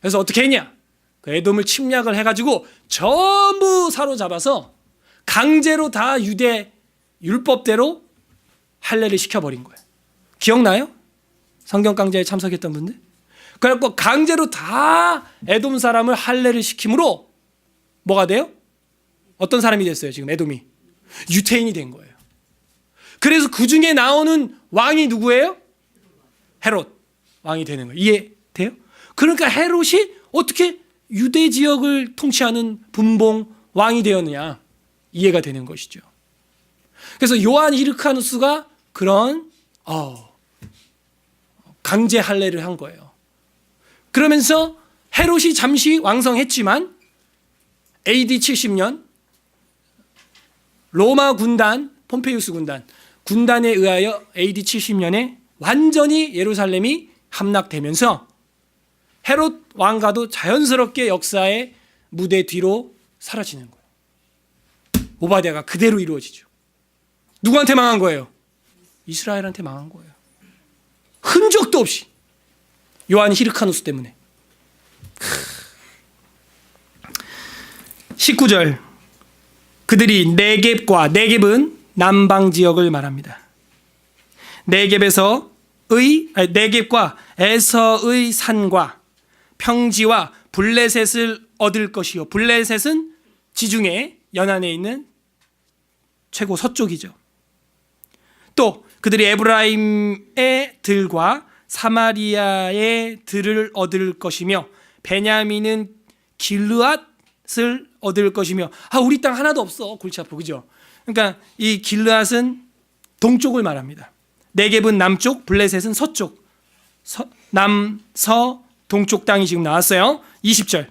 그래서 어떻게 했냐? 그 에돔을 침략을 해가지고 전부 사로잡아서 강제로 다 유대 율법대로 할례를 시켜버린 거예요. 기억나요? 성경 강좌에 참석했던 분들? 그래서 강제로 다 에돔 사람을 할례를 시킴으로 뭐가 돼요? 어떤 사람이 됐어요? 지금 에돔이 유태인이 된 거예요. 그래서 그 중에 나오는 왕이 누구예요? 헤롯 왕이 되는 거예요. 이해돼요? 그러니까 헤롯이 어떻게 유대 지역을 통치하는 분봉 왕이 되었느냐 이해가 되는 것이죠. 그래서 요한 히르카누스가 그런 강제 할례를 한 거예요. 그러면서 헤롯이 잠시 왕성했지만 AD 70년 로마 군단, 폼페이우스 군단에 의하여 AD 70년에 완전히 예루살렘이 함락되면서 헤롯 왕가도 자연스럽게 역사의 무대 뒤로 사라지는 거예요. 오바댜가 그대로 이루어지죠. 누구한테 망한 거예요? 이스라엘한테 망한 거예요. 흔적도 없이. 요한 히르카누스 때문에. 19절. 그들이 네겝은 남방 지역을 말합니다. 네겝과 에서의 산과 평지와 블레셋을 얻을 것이요. 블레셋은 지중해 연안에 있는 최고 서쪽이죠. 또 그들이 에브라임의 들과 사마리아의 들을 얻을 것이며 베냐민은 길르앗을 얻을 것이며. 우리 땅 하나도 없어. 골치 아파. 그죠? 그러니까 이 길르앗은 동쪽을 말합니다. 네겝은 남쪽, 블레셋은 서쪽. 남서 동쪽 땅이 지금 나왔어요. 20절.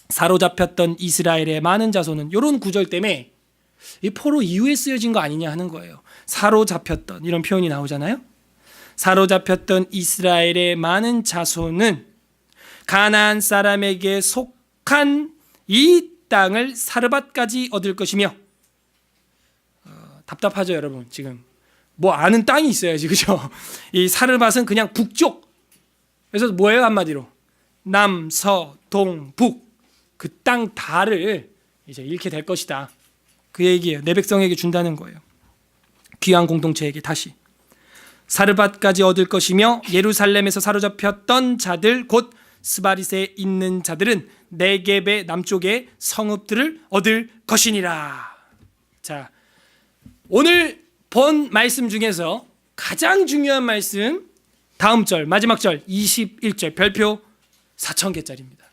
사로잡혔던 이스라엘의 많은 자손은, 이런 구절 때문에 이 포로 이후에 쓰여진 거 아니냐 하는 거예요. 사로잡혔던 이런 표현이 나오잖아요. 사로잡혔던 이스라엘의 많은 자손은 가나안 사람에게 속한 이 땅을 사르밧까지 얻을 것이며. 답답하죠, 여러분. 지금 뭐 아는 땅이 있어야지, 그죠? 이 사르밧은 그냥 북쪽. 그래서 뭐예요, 한마디로? 남, 서, 동, 북. 그 땅 다를 이제 잃게 될 것이다. 그 얘기예요. 내 백성에게 준다는 거예요. 귀한 공동체에게 다시. 사르밧까지 얻을 것이며 예루살렘에서 사로잡혔던 자들 곧 스바릿에 있는 자들은 네겝의 남쪽의 성읍들을 얻을 것이니라. 자, 오늘 본 말씀 중에서 가장 중요한 말씀, 다음 절, 마지막 절 21절, 별표 4,000개짜리입니다.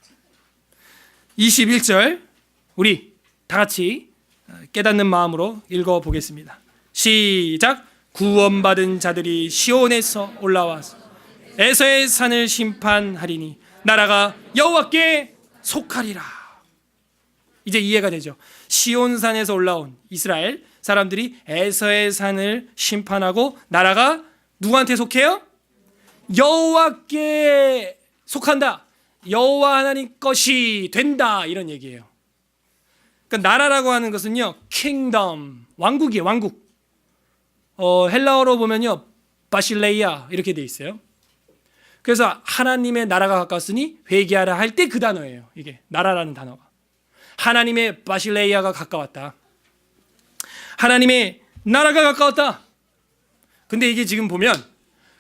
21절 우리 다 같이 깨닫는 마음으로 읽어보겠습니다. 시작. 구원받은 자들이 시온에서 올라와서 에서의 산을 심판하리니 나라가 여호와께 속하리라. 이제 이해가 되죠? 시온산에서 올라온 이스라엘 사람들이 에서의 산을 심판하고 나라가 누구한테 속해요? 여호와께 속한다. 여호와 하나님 것이 된다. 이런 얘기예요. 그러니까 나라라고 하는 것은요, 킹덤, 왕국이에요. 왕국. 헬라어로 보면요, 바실레이아 이렇게 돼 있어요. 그래서 하나님의 나라가 가까웠으니 회개하라 할 때 그 단어예요. 이게 나라라는 단어가. 하나님의 바실레이아가 가까웠다. 하나님의 나라가 가까웠다. 근데 이게 지금 보면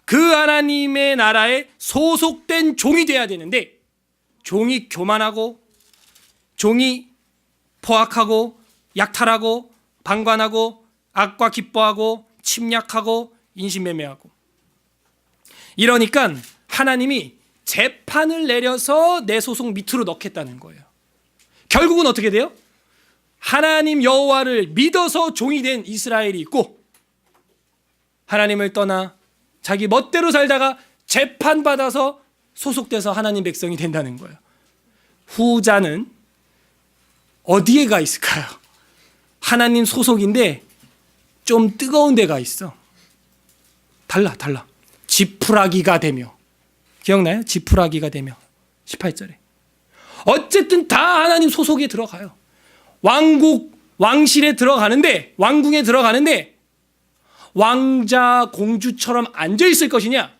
그 하나님의 나라에 소속된 종이 돼야 되는데, 종이 교만하고 종이 포악하고 약탈하고 방관하고 악과 기뻐하고 침략하고 인신매매하고, 이러니까 하나님이 재판을 내려서 내 소속 밑으로 넣겠다는 거예요. 결국은 어떻게 돼요? 하나님 여호와를 믿어서 종이 된 이스라엘이 있고, 하나님을 떠나 자기 멋대로 살다가 재판받아서 소속돼서 하나님 백성이 된다는 거예요. 후자는 어디에 가 있을까요? 하나님 소속인데 좀 뜨거운 데가 있어. 달라. 지푸라기가 되며. 기억나요? 지푸라기가 되며. 18절에. 어쨌든 다 하나님 소속에 들어가요. 왕실에 들어가는데, 왕궁에 들어가는데 왕자 공주처럼 앉아 있을 것이냐,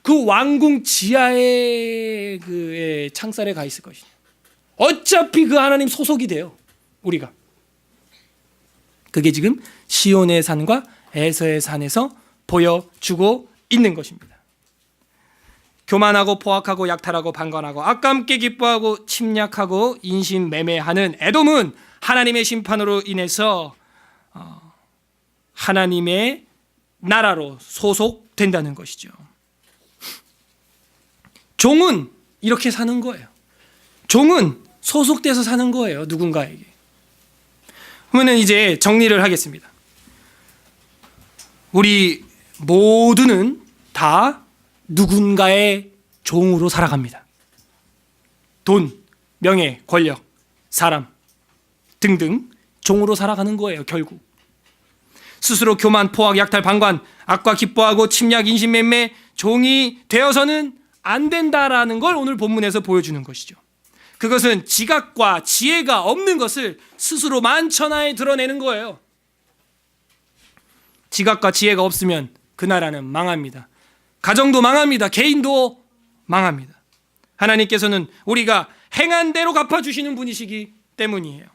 그 왕궁 지하의 그 창살에 가 있을 것이냐. 어차피 그 하나님 소속이 돼요, 우리가. 그게 지금 시온의 산과 에서의 산에서 보여주고 있는 것입니다. 교만하고 포악하고 약탈하고 방관하고 악과 함께 기뻐하고 침략하고 인신매매하는 에돔은 하나님의 심판으로 인해서 하나님의 나라로 소속된다는 것이죠. 종은 이렇게 사는 거예요. 종은 소속돼서 사는 거예요, 누군가에게. 그러면 이제 정리를 하겠습니다. 우리 모두는 다 누군가의 종으로 살아갑니다. 돈, 명예, 권력, 사람 등등 종으로 살아가는 거예요. 결국 스스로 교만, 포악, 약탈, 방관, 악과 기뻐하고 침략, 인신매매, 종이 되어서는 안 된다라는 걸 오늘 본문에서 보여주는 것이죠. 그것은 지각과 지혜가 없는 것을 스스로 만천하에 드러내는 거예요. 지각과 지혜가 없으면 그 나라는 망합니다. 가정도 망합니다. 개인도 망합니다. 하나님께서는 우리가 행한 대로 갚아주시는 분이시기 때문이에요.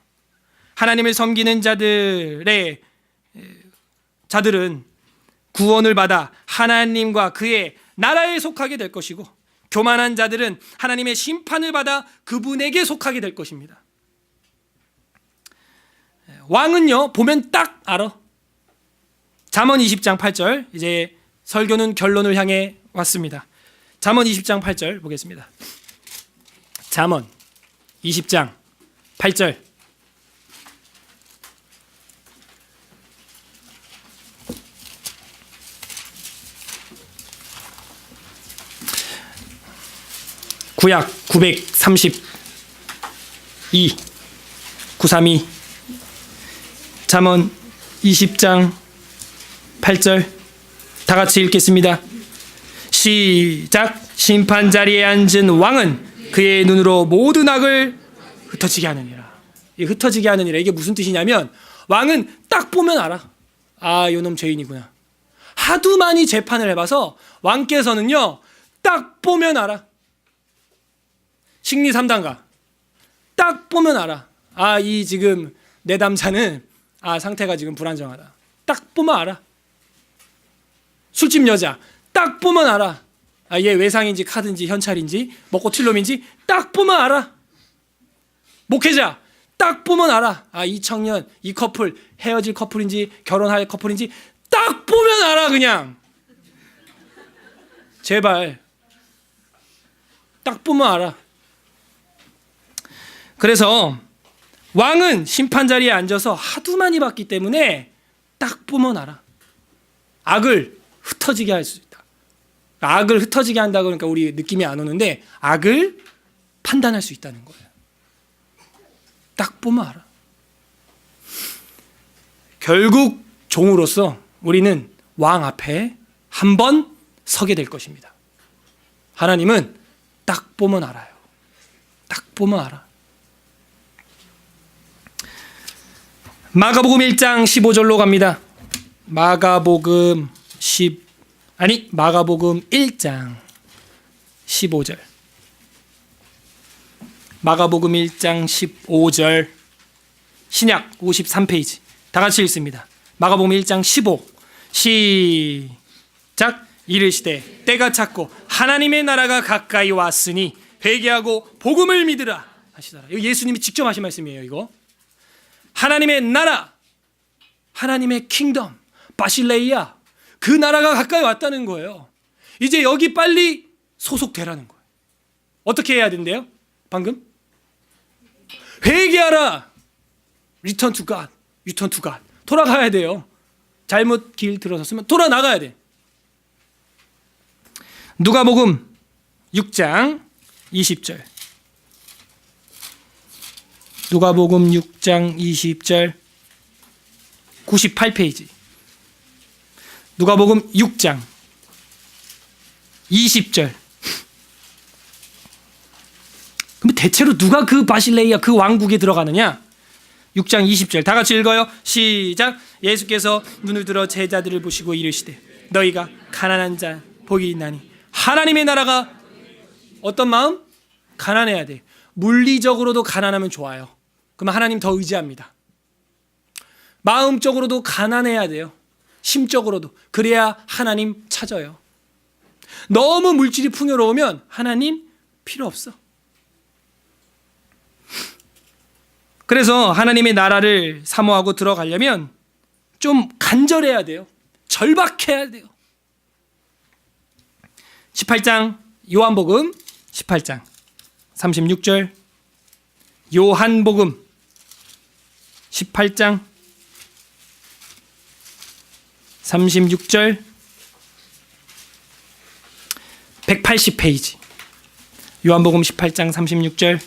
하나님을 섬기는 자들은 구원을 받아 하나님과 그의 나라에 속하게 될 것이고, 교만한 자들은 하나님의 심판을 받아 그분에게 속하게 될 것입니다. 왕은요, 보면 딱 알아. 잠언 20장 8절, 이제 설교는 결론을 향해 왔습니다. 잠언 20장 8절 보겠습니다. 잠언 20장 8절. 구약 932 932 잠언 20장 8절 다 같이 읽겠습니다. 시작. 심판 자리에 앉은 왕은 그의 눈으로 모든 악을 흩어지게 하느니라. 이 흩어지게 하느니라, 이게 무슨 뜻이냐면 왕은 딱 보면 알아. 아, 요놈 죄인이구나. 하도 많이 재판을 해봐서 왕께서는요, 딱 보면 알아. 심리 3단가 딱 보면 알아. 아, 이 지금 내담자는 상태가 지금 불안정하다. 딱 보면 알아. 술집 여자 딱 보면 알아. 얘 외상인지 카드인지 현찰인지 먹고 튈 놈인지 딱 보면 알아. 목회자 딱 보면 알아. 이 청년, 이 커플 헤어질 커플인지 결혼할 커플인지 딱 보면 알아. 그냥 제발 딱 보면 알아. 그래서 왕은 심판 자리에 앉아서 하도 많이 봤기 때문에 딱 보면 알아. 악을 흩어지게 할 수 있다. 악을 흩어지게 한다 그러니까 우리 느낌이 안 오는데 악을 판단할 수 있다는 거예요. 딱 보면 알아. 결국 종으로서 우리는 왕 앞에 한 번 서게 될 것입니다. 하나님은 딱 보면 알아요. 딱 보면 알아. 마가복음 1장 15절로 갑니다. 마가복음 1장 15절. 마가복음 1장 15절. 신약 53페이지. 다 같이 읽습니다. 마가복음 1장 15. 시작. 이르시되 때가 찼고 하나님의 나라가 가까이 왔으니 회개하고 복음을 믿으라 하시더라. 이거 예수님이 직접 하신 말씀이에요. 이거 하나님의 나라, 하나님의 킹덤, 바실레이아, 그 나라가 가까이 왔다는 거예요. 이제 여기 빨리 소속되라는 거예요. 어떻게 해야 된대요? 방금 회개하라. Return to God, return to God. 돌아가야 돼요. 잘못 길 들어섰으면 돌아 나가야 돼. 누가복음 6장 20절. 누가복음 6장 20절 98페이지. 누가복음 6장 20절. 그럼 대체로 누가 그 바실레이아 그 왕국에 들어가느냐? 6장 20절 다 같이 읽어요. 시작. 예수께서 눈을 들어 제자들을 보시고 이르시되 너희가 가난한 자 복이 있나니 하나님의 나라가 어떤 마음? 가난해야 돼. 물리적으로도 가난하면 좋아요. 그러면 하나님 더 의지합니다. 마음적으로도 가난해야 돼요. 심적으로도. 그래야 하나님 찾아요. 너무 물질이 풍요로우면 하나님 필요 없어. 그래서 하나님의 나라를 사모하고 들어가려면 좀 간절해야 돼요. 절박해야 돼요. 18장 요한복음 18장 36절. 요한복음 18장 36절 180페이지. 요한복음 18장 36절.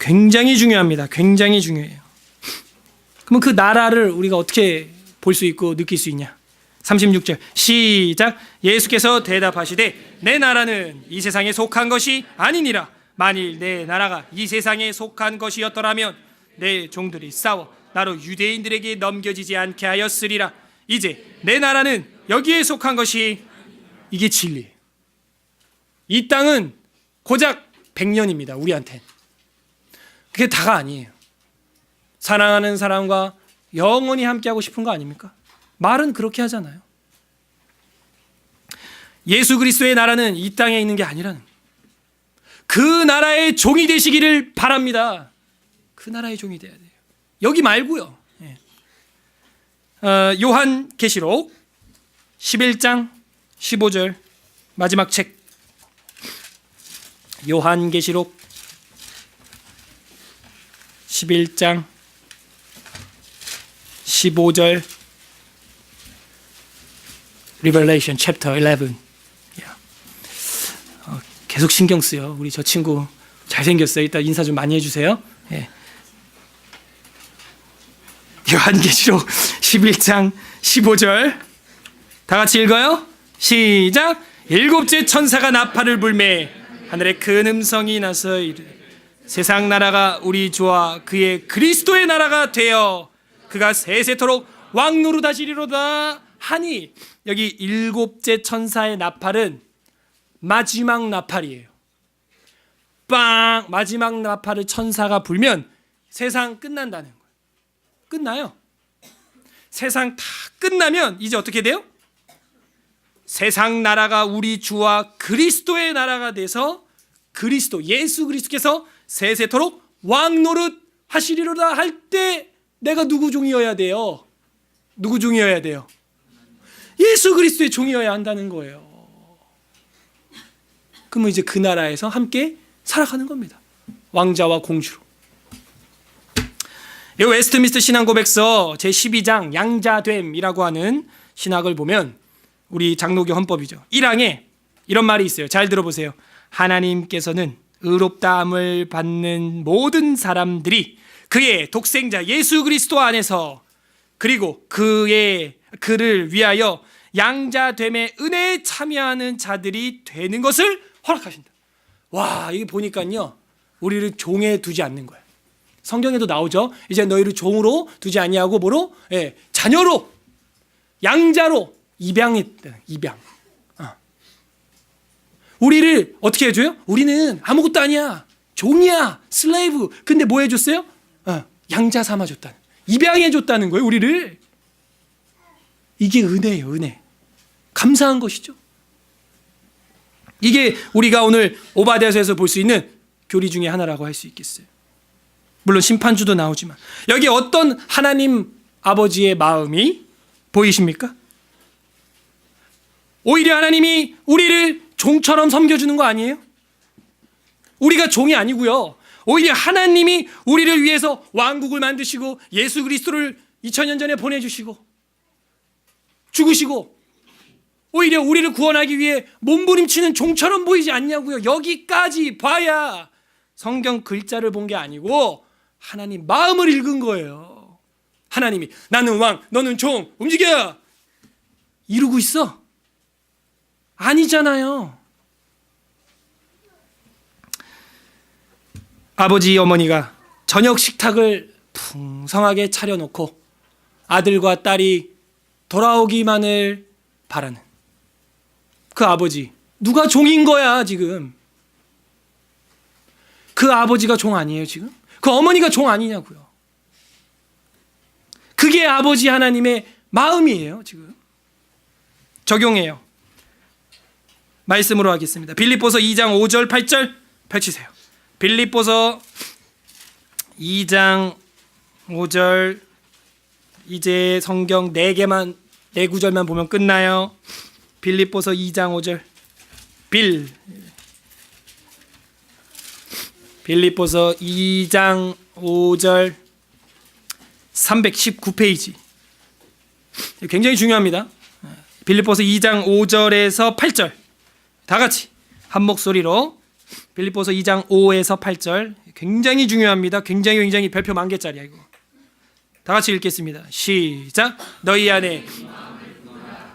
굉장히 중요합니다. 굉장히 중요해요. 그러면 그 나라를 우리가 어떻게 볼 수 있고 느낄 수 있냐? 36절 시작. 예수께서 대답하시되 내 나라는 이 세상에 속한 것이 아니니라. 만일 내 나라가 이 세상에 속한 것이었더라면 내 종들이 싸워 나로 유대인들에게 넘겨지지 않게 하였으리라. 이제 내 나라는 여기에 속한 것이, 이게 진리예요. 이 땅은 고작 100년입니다. 우리한텐. 그게 다가 아니에요. 사랑하는 사람과 영원히 함께하고 싶은 거 아닙니까? 말은 그렇게 하잖아요. 예수 그리스도의 나라는 이 땅에 있는 게 아니라는, 그 나라의 종이 되시기를 바랍니다. 그 나라의 종이 돼야 돼요. 여기 말고요. 요한계시록 11장 15절 마지막 책, 요한계시록 11장 15절, Revelation chapter 11. 계속 신경 쓰여. 우리 저 친구 잘생겼어요. 이따 인사 좀 많이 해주세요. 예. 요한계시록 11장 15절 다 같이 읽어요. 시작. 일곱째 천사가 나팔을 불매 하늘에 큰 음성이 나서 이르되 세상 나라가 우리 주와 그의 그리스도의 나라가 되어 그가 세세토록 왕노릇하시리로다 하니, 여기 일곱째 천사의 나팔은 마지막 나팔이에요. 빵! 마지막 나팔을 천사가 불면 세상 끝난다는 거예요. 끝나요. 세상 다 끝나면 이제 어떻게 돼요? 세상 나라가 우리 주와 그리스도의 나라가 돼서 그리스도, 예수 그리스도께서 세세토록 왕노릇 하시리로다 할 때 내가 누구 종이어야 돼요? 누구 종이어야 돼요? 예수 그리스도의 종이어야 한다는 거예요. 그러면 이제 그 나라에서 함께 살아가는 겁니다. 왕자와 공주로. 이 웨스트민스터 신앙고백서 제12장 양자됨이라고 하는 신학을 보면 우리 장로교 헌법이죠. 1항에 이런 말이 있어요. 잘 들어보세요. 하나님께서는 의롭다함을 받는 모든 사람들이 그의 독생자 예수 그리스도 안에서, 그리고 그를 위하여 양자됨의 은혜에 참여하는 자들이 되는 것을 허락하신다. 와, 이게 보니까요, 우리를 종에 두지 않는 거예요. 성경에도 나오죠. 이제 너희를 종으로 두지 아니하고 뭐로? 자녀로, 양자로 입양했다. 입양. 우리를 어떻게 해줘요? 우리는 아무것도 아니야. 종이야. 슬레이브. 근데 뭐 해줬어요? 양자 삼아줬다. 입양해줬다는 거예요. 우리를. 이게 은혜예요. 은혜. 감사한 것이죠. 이게 우리가 오늘 오바댜서에서 볼 수 있는 교리 중에 하나라고 할 수 있겠어요. 물론 심판주도 나오지만 여기 어떤 하나님 아버지의 마음이 보이십니까? 오히려 하나님이 우리를 종처럼 섬겨주는 거 아니에요? 우리가 종이 아니고요. 오히려 하나님이 우리를 위해서 왕국을 만드시고 예수 그리스도를 2000년 전에 보내주시고 죽으시고 오히려 우리를 구원하기 위해 몸부림치는 종처럼 보이지 않냐고요. 여기까지 봐야 성경 글자를 본 게 아니고 하나님 마음을 읽은 거예요. 하나님이 나는 왕, 너는 종, 움직여! 이러고 있어? 아니잖아요. 아버지 어머니가 저녁 식탁을 풍성하게 차려놓고 아들과 딸이 돌아오기만을 바라는 그 아버지, 누가 종인 거야 지금? 그 아버지가 종 아니에요 지금? 그 어머니가 종 아니냐고요. 그게 아버지 하나님의 마음이에요 지금. 적용해요. 말씀으로 하겠습니다. 빌립보서 2장 5절 8절 펼치세요. 빌립보서 2장 5절, 이제 성경 4개만 4구절만 보면 끝나요. 빌립보서 2장 5절 빌립보서 2장 5절 319페이지. 굉장히 중요합니다. 빌립보서 2장 5절에서 8절 다 같이 한 목소리로 빌립보서 2장 5에서 8절 굉장히 중요합니다. 굉장히 별표 10,000개짜리야 이거. 다 같이 읽겠습니다. 시작. 너희 안에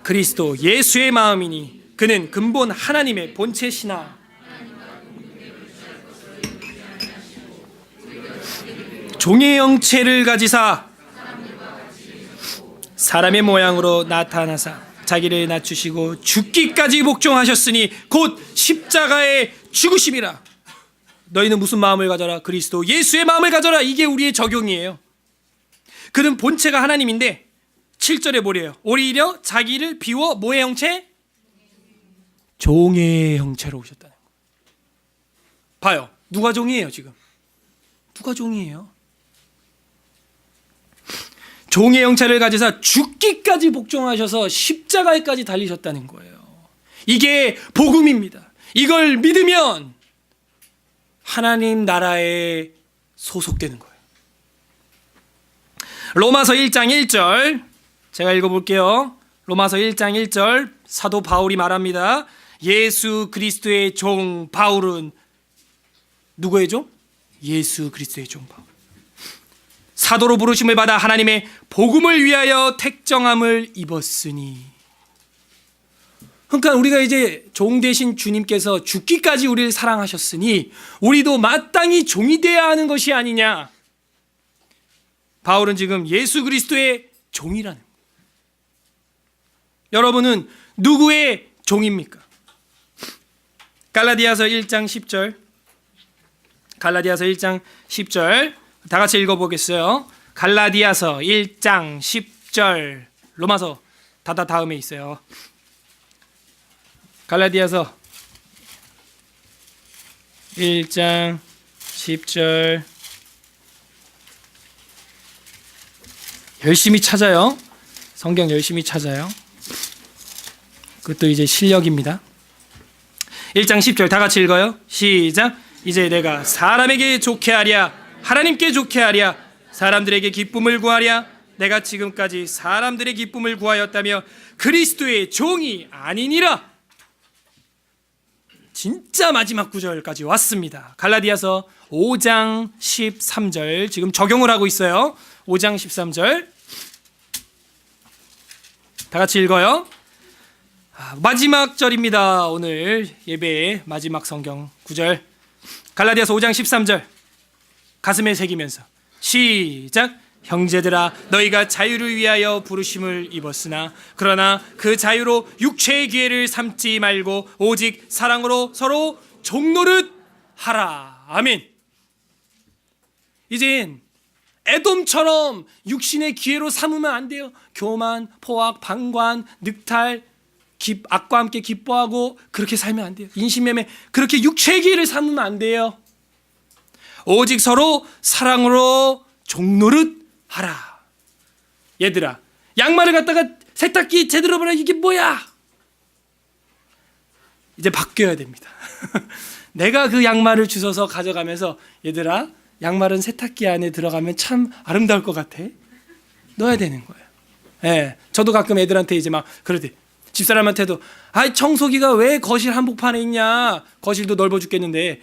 그리스도 예수의 마음이니 그는 근본 하나님의 본체시나 종의 형체를 가지사 사람의 모양으로 나타나사 자기를 낮추시고 죽기까지 복종하셨으니 곧 십자가의 죽으심이라. 너희는 무슨 마음을 가져라? 그리스도 예수의 마음을 가져라. 이게 우리의 적용이에요. 그는 본체가 하나님인데 7절에 뭐래요? 오히려 자기를 비워 뭐의 형체? 종의 형체로 오셨다는 거예요. 봐요. 누가 종이에요 지금? 누가 종이에요? 종의 형체를 가지사 죽기까지 복종하셔서 십자가에까지 달리셨다는 거예요. 이게 복음입니다. 이걸 믿으면 하나님 나라에 소속되는 거예요. 로마서 1장 1절 제가 읽어볼게요. 로마서 1장 1절 사도 바울이 말합니다. 예수 그리스도의 종 바울은 누구의 종? 예수 그리스도의 종 바울. 사도로 부르심을 받아 하나님의 복음을 위하여 택정함을 입었으니. 그러니까 우리가 이제 종 되신 주님께서 죽기까지 우리를 사랑하셨으니 우리도 마땅히 종이 되어야 하는 것이 아니냐. 바울은 지금 예수 그리스도의 종이라는 거예요. 여러분은 누구의 종입니까? 갈라디아서 1장 10절 갈라디아서 1장 10절 다 같이 읽어보겠어요. 갈라디아서 1장 10절 로마서 다음에 있어요. 갈라디아서 1장 10절 열심히 찾아요. 성경 열심히 찾아요. 그것도 이제 실력입니다. 1장 10절 다 같이 읽어요. 시작. 이제 내가 사람에게 좋게 하랴 하나님께 좋게 하랴 사람들에게 기쁨을 구하랴 내가 지금까지 사람들의 기쁨을 구하였다며 그리스도의 종이 아니니라. 진짜 마지막 구절까지 왔습니다. 갈라디아서 5장 13절 지금 적용을 하고 있어요. 5장 13절 다 같이 읽어요. 마지막 절입니다. 오늘 예배의 마지막 성경 구절 갈라디아서 5장 13절 가슴에 새기면서 시작. 형제들아 너희가 자유를 위하여 부르심을 입었으나 그러나 그 자유로 육체의 기회를 삼지 말고 오직 사랑으로 서로 종노릇 하라. 아멘. 이젠 에돔처럼 육신의 기회로 삼으면 안 돼요. 교만, 포악, 방관, 늑탈, 악과 함께 기뻐하고 그렇게 살면 안 돼요. 인신매매 그렇게 육체의 기회를 삼으면 안 돼요. 오직 서로 사랑으로 종노릇 하라. 얘들아 양말을 갖다가 세탁기 제대로 보라. 이게 뭐야? 이제 바뀌어야 됩니다. 내가 그 양말을 주워서 가져가면서 얘들아 양말은 세탁기 안에 들어가면 참 아름다울 것 같아. 넣어야 되는 거예요. 예, 저도 가끔 애들한테 이제 막 그러대. 집사람한테도 청소기가 왜 거실 한복판에 있냐. 거실도 넓어 죽겠는데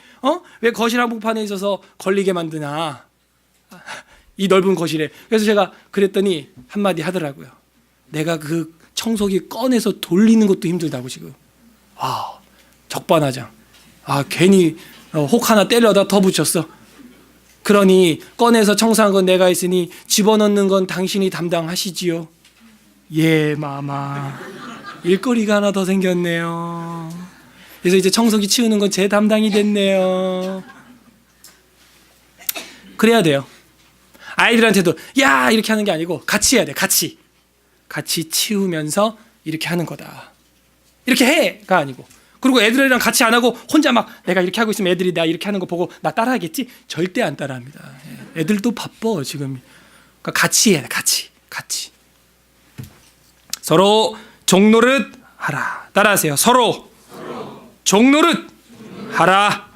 왜 거실 한복판에 있어서 걸리게 만드나. 이 넓은 거실에. 그래서 제가 그랬더니 한마디 하더라고요. 내가 그 청소기 꺼내서 돌리는 것도 힘들다고 지금. 적반하장. 괜히 혹 하나 때려다 더 붙였어. 그러니 꺼내서 청소한 건 내가 했으니 집어넣는 건 당신이 담당하시지요. 예 마마. 일거리가 하나 더 생겼네요. 그래서 이제 청소기 치우는 건 제 담당이 됐네요. 그래야 돼요. 아이들한테도 야 이렇게 하는 게 아니고 같이 해야 돼. 같이 치우면서 이렇게 하는 거다. 이렇게 해가 아니고. 그리고 애들이랑 같이 안 하고 혼자 막 내가 이렇게 하고 있으면 애들이 나 이렇게 하는 거 보고 나 따라하겠지? 절대 안 따라합니다. 애들도 바빠 지금. 그러니까 같이 해야 돼. 같이 서로 종노릇 하라. 따라하세요. 서로 종노릇 하라.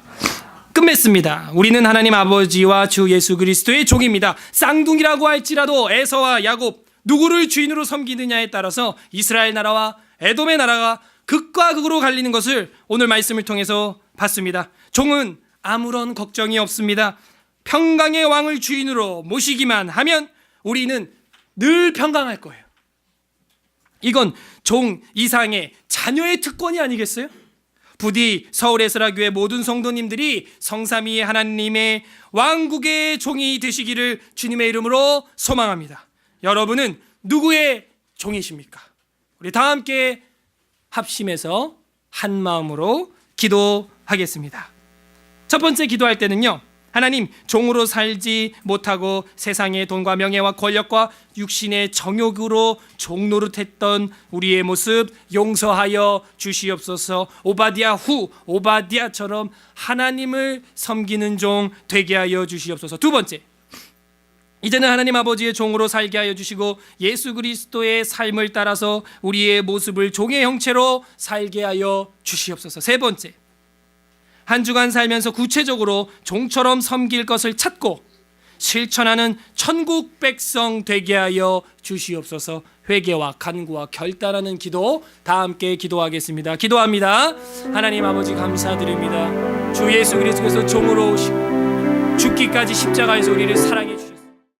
끝맺습니다. 우리는 하나님 아버지와 주 예수 그리스도의 종입니다. 쌍둥이라고 할지라도 에서와 야곱 누구를 주인으로 섬기느냐에 따라서 이스라엘 나라와 에돔의 나라가 극과 극으로 갈리는 것을 오늘 말씀을 통해서 봤습니다. 종은 아무런 걱정이 없습니다. 평강의 왕을 주인으로 모시기만 하면 우리는 늘 평강할 거예요. 이건 종 이상의 자녀의 특권이 아니겠어요? 부디 서울에스라교회 모든 성도님들이 성삼위 하나님의 왕국의 종이 되시기를 주님의 이름으로 소망합니다. 여러분은 누구의 종이십니까? 우리 다 함께 합심해서 한 마음으로 기도하겠습니다. 첫 번째 기도할 때는요, 하나님, 종으로 살지 못하고 세상의 돈과 명예와 권력과 육신의 정욕으로 종노릇했던 우리의 모습 용서하여 주시옵소서. 오바디아처럼 하나님을 섬기는 종 되게 하여 주시옵소서. 두 번째, 이제는 하나님 아버지의 종으로 살게 하여 주시고 예수 그리스도의 삶을 따라서 우리의 모습을 종의 형체로 살게 하여 주시옵소서. 세 번째, 한 주간 살면서 구체적으로 종처럼 섬길 것을 찾고 실천하는 천국 백성 되게 하여 주시옵소서. 회개와 간구와 결단하는 기도 다 함께 기도하겠습니다. 기도합니다. 하나님 아버지 감사드립니다. 주 예수 그리스도께서 종으로 오시고 죽기까지 십자가에서 우리를 사랑해 주셨습니다.